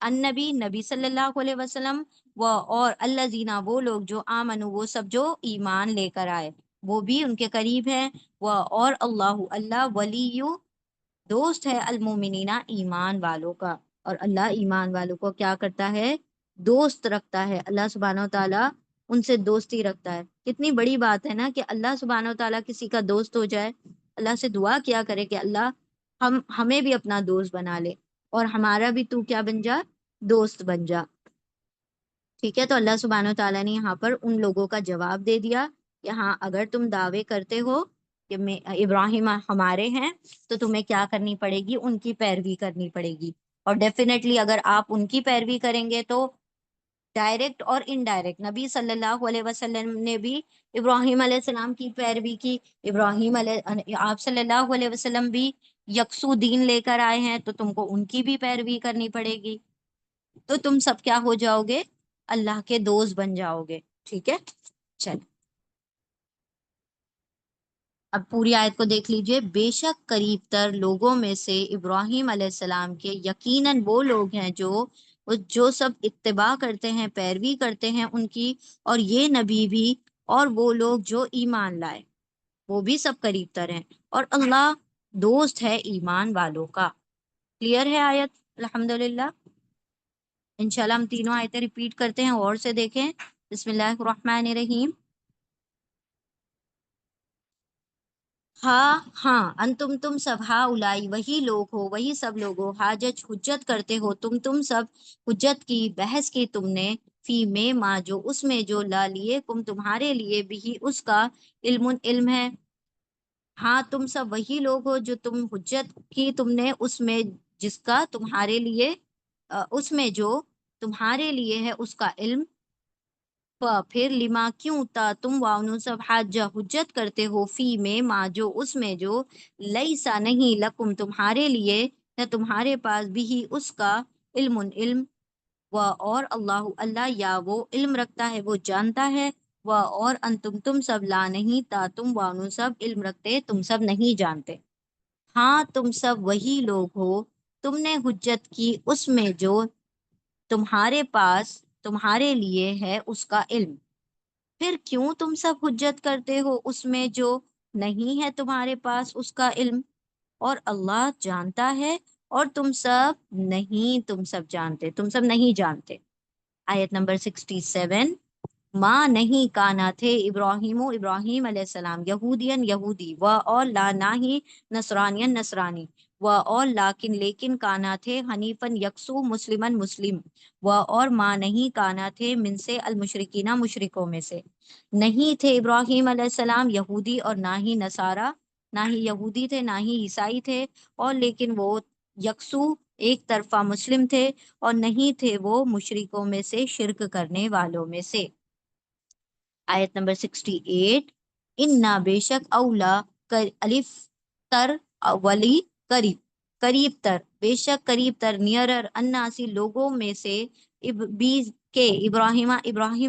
النبی نبی صلی اللہ علیہ وسلم، و اور الذین وہ لوگ جو آمنو وہ سب جو ایمان لے کر آئے وہ بھی ان کے قریب ہیں، و اور اللہ اللہ ولی دوست ہے المومنین ایمان والوں کا، اور اللہ ایمان والوں کو کیا کرتا ہے؟ دوست رکھتا ہے۔ اللہ سبحانہ و تعالیٰ ان سے دوستی رکھتا ہے۔ کتنی بڑی بات ہے نا کہ اللہ سبحانہ و تعالیٰ کسی کا دوست ہو جائے۔ اللہ سے دعا کیا کرے کہ اللہ ہمیں بھی اپنا دوست بنا لے، اور ہمارا بھی تو کیا بن جا؟ دوست بن جا۔ ٹھیک ہے، تو اللہ سبحانہ و تعالیٰ نے یہاں پر ان لوگوں کا جواب دے دیا کہ ہاں اگر تم دعوے کرتے ہو کہ ابراہیم ہمارے ہیں تو تمہیں کیا کرنی پڑے گی؟ ان کی پیروی کرنی پڑے گی، اور ڈیفینیٹلی اگر آپ ان کی پیروی کریں گے تو ڈائریکٹ اور انڈائریکٹ نبی صلی اللہ علیہ وسلم نے بھی ابراہیم علیہ السلام کی پیروی کی۔ آپ صلی اللہ علیہ وسلم بھی یکسو دین لے کر آئے ہیں تو تم کو ان کی بھی پیروی کرنی پڑے گی، تو تم سب کیا ہو جاؤ گے؟ اللہ کے دوست بن جاؤ گے۔ ٹھیک ہے، چل اب پوری آیت کو دیکھ لیجئے۔ بے شک قریب تر لوگوں میں سے ابراہیم علیہ السلام کے یقیناً وہ لوگ ہیں جو سب اتباع کرتے ہیں، پیروی کرتے ہیں ان کی، اور یہ نبی بھی، اور وہ لوگ جو ایمان لائے وہ بھی سب قریب تر ہیں، اور اللہ دوست ہے ایمان والوں کا۔ کلیئر ہے آیت؟ الحمدللہ۔ انشاءاللہ ہم تینوں آیتیں ریپیٹ کرتے ہیں، اور سے دیکھیں۔ بسم اللہ الرحمن الرحیم۔ ہاں ہاں، انتم تم سب، ہا اولائی وہی لوگ ہو، وہی سب لوگ ہو، حاجت حجت کرتے ہو تم سب، حجت کی بحث کی تم نے، فی میں ما جو اس میں جو لا لیے کم تمہارے لیے بھی اس کا علم علم ہے۔ ہاں تم سب وہی لوگ ہو جو تم حجت کی تم نے اس میں جس کا تمہارے لیے اس میں جو تمہارے لیے ہے اس کا علم، پھر لما کیوں تا تم واؤنو سب حاجہ حجت کرتے ہو فی میں ما جو اس میں جو لیسا نہیں لکم تمہارے لیے نہ تمہارے پاس بھی اس کا علم علم، و اور اللہ اللہ یا وہ علم رکھتا ہے، وہ جانتا ہے، و اور انتم تم سب لا نہیں تا تم واؤنو سب علم رکھتے تم سب نہیں جانتے۔ ہاں تم سب وہی لوگ ہو، تم نے حجت کی اس میں جو تمہارے پاس تمہارے لیے ہے اس کا علم، پھر کیوں تم سب حجت کرتے ہو اس میں جو نہیں ہے تمہارے پاس اس کا علم، اور اللہ جانتا ہے اور تم سب جانتے، تم سب نہیں جانتے۔ آیت نمبر 67۔ ماں نہیں کانا تھے ابراہیم علیہ السلام یہودین یہودی، و اور لا نہ ہی نصرانین نصرانی، و اور لیکن کانا تھے حنیفن یکسو مسلمن مسلم، و اور ماں نہیں کانا تھے من سے المشرکین مشرکوں میں سے، نہیں تھے ابراہیم علیہ السلام یہودی اور نہ ہی نصارہ، نہ ہی یہودی تھے نہ ہی عیسائی تھے، اور لیکن وہ یکسو ایک طرفہ مسلم تھے، اور نہیں تھے وہ مشرکوں میں سے شرک کرنے والوں میں سے۔ آیت نمبر 68۔ انا بے شک اولا الف تر ولی قریب، قریب تر بے شک قریب تر نیئرر اناسی لوگوں میں سے کے ابراہیم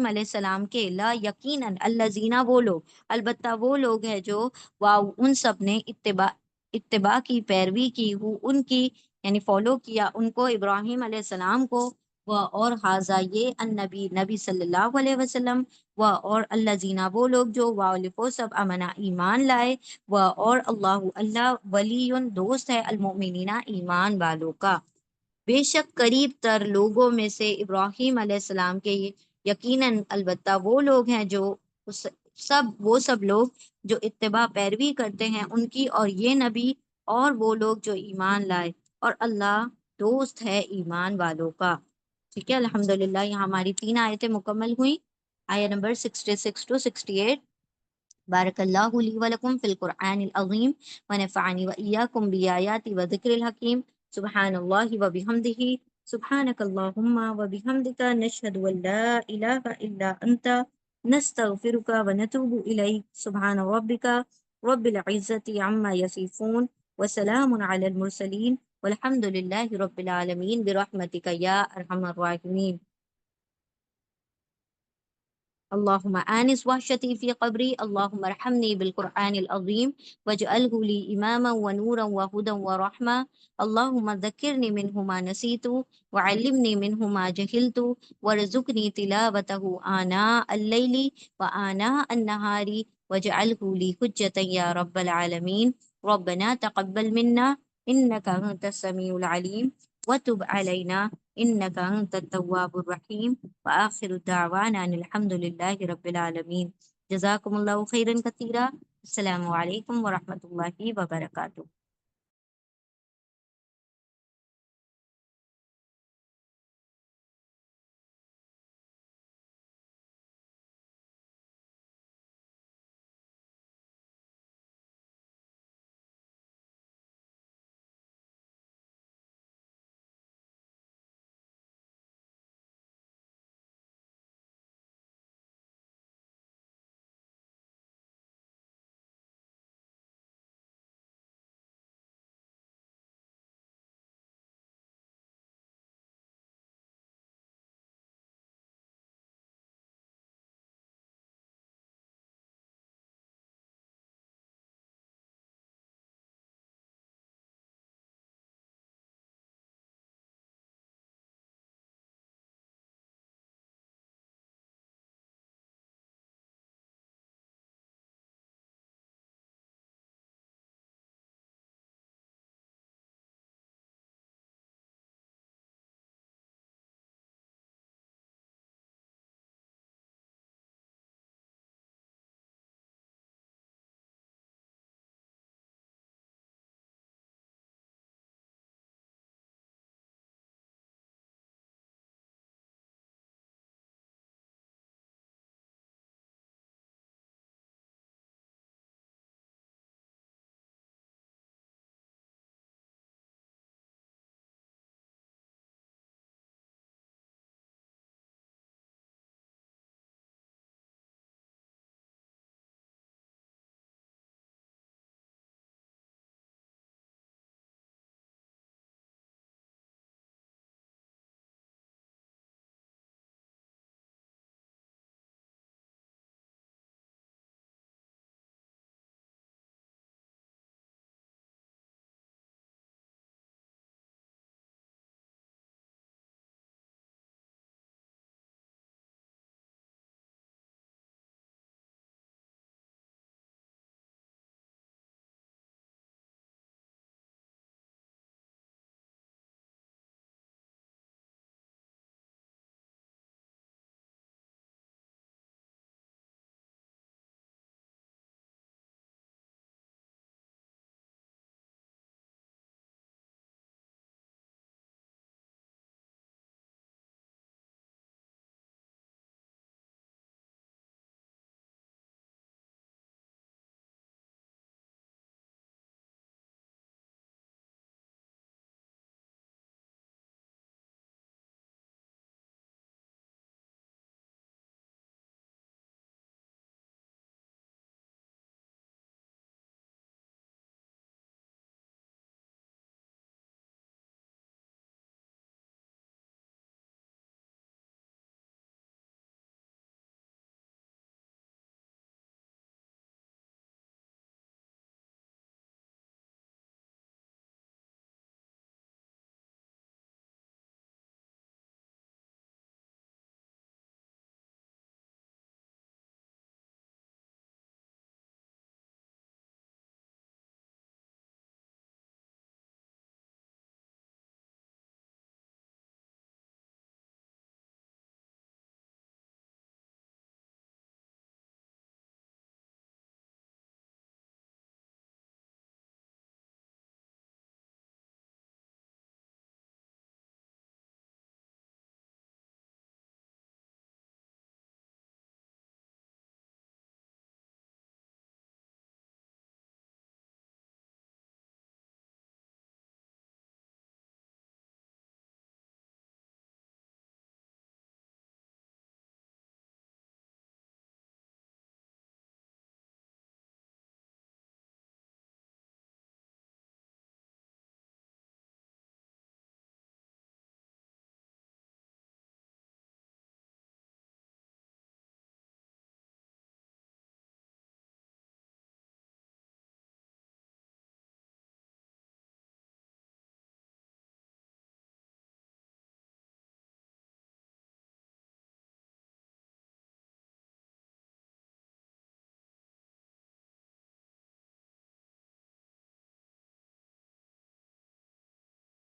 علیہ السلام کے، لا یقیناً الذین وہ لوگ، البتہ وہ لوگ ہیں جو واو ان سب نے اتباع کی پیروی کی ہو ان کی، یعنی فالو کیا ان کو ابراہیم علیہ السلام کو، و اور حاضہ یہ النبی نبی صلی اللہ علیہ وسلم، و اور اللہ زینہ وہ لوگ جو والفو سب امنا ایمان لائے، و اور اللہ اللہ ولی دوست ہے المؤمنین ایمان والوں کا۔ بے شک قریب تر لوگوں میں سے ابراہیم علیہ السلام کے یقیناً البتہ وہ لوگ ہیں جو وہ سب لوگ جو اتباع پیروی کرتے ہیں ان کی، اور یہ نبی اور وہ لوگ جو ایمان لائے، اور اللہ دوست ہے ایمان والوں کا۔ ٹھیک ہے، الحمدللہ یہاں ہماری 3 آیتیں مکمل ہوئیں۔ آیت نمبر 66 to 68۔ بارک اللہ لی ولکم فی القرآن العظیم ونفعنی وإیاکم بآیات وذکر الحکیم۔ سبحان اللہ وبحمدہ، سبحانک اللہم وبحمدک، نشہد ان لا الہ الا انت، نستغفرک ونتوب الیک۔ سبحان ربک رب العزت عما یصفون، وسلام علی المرسلین، والحمد للہ رب العالمین، برحمتک یا ارحم الراحمین۔ اللهم آنس وحشتي في قبري، اللهم ارحمني بالقرآن العظيم واجعله لي إماما ونورا وهدى ورحمة، اللهم ذكرني منه ما نسيت وعلمني منه ما جهلت وارزقني تلاوته آناء الليل وآناء النهار واجعله لي حجة يا رب العالمين. ربنا تقبل منا إنك أنت السميع العليم وتب علينا إنك أنت التواب الرحيم، وآخر دعوانا أن الحمد لله رب العالمين. جزاكم الله خيرا كثيرا. السلام عليكم ورحمة الله وبركاته.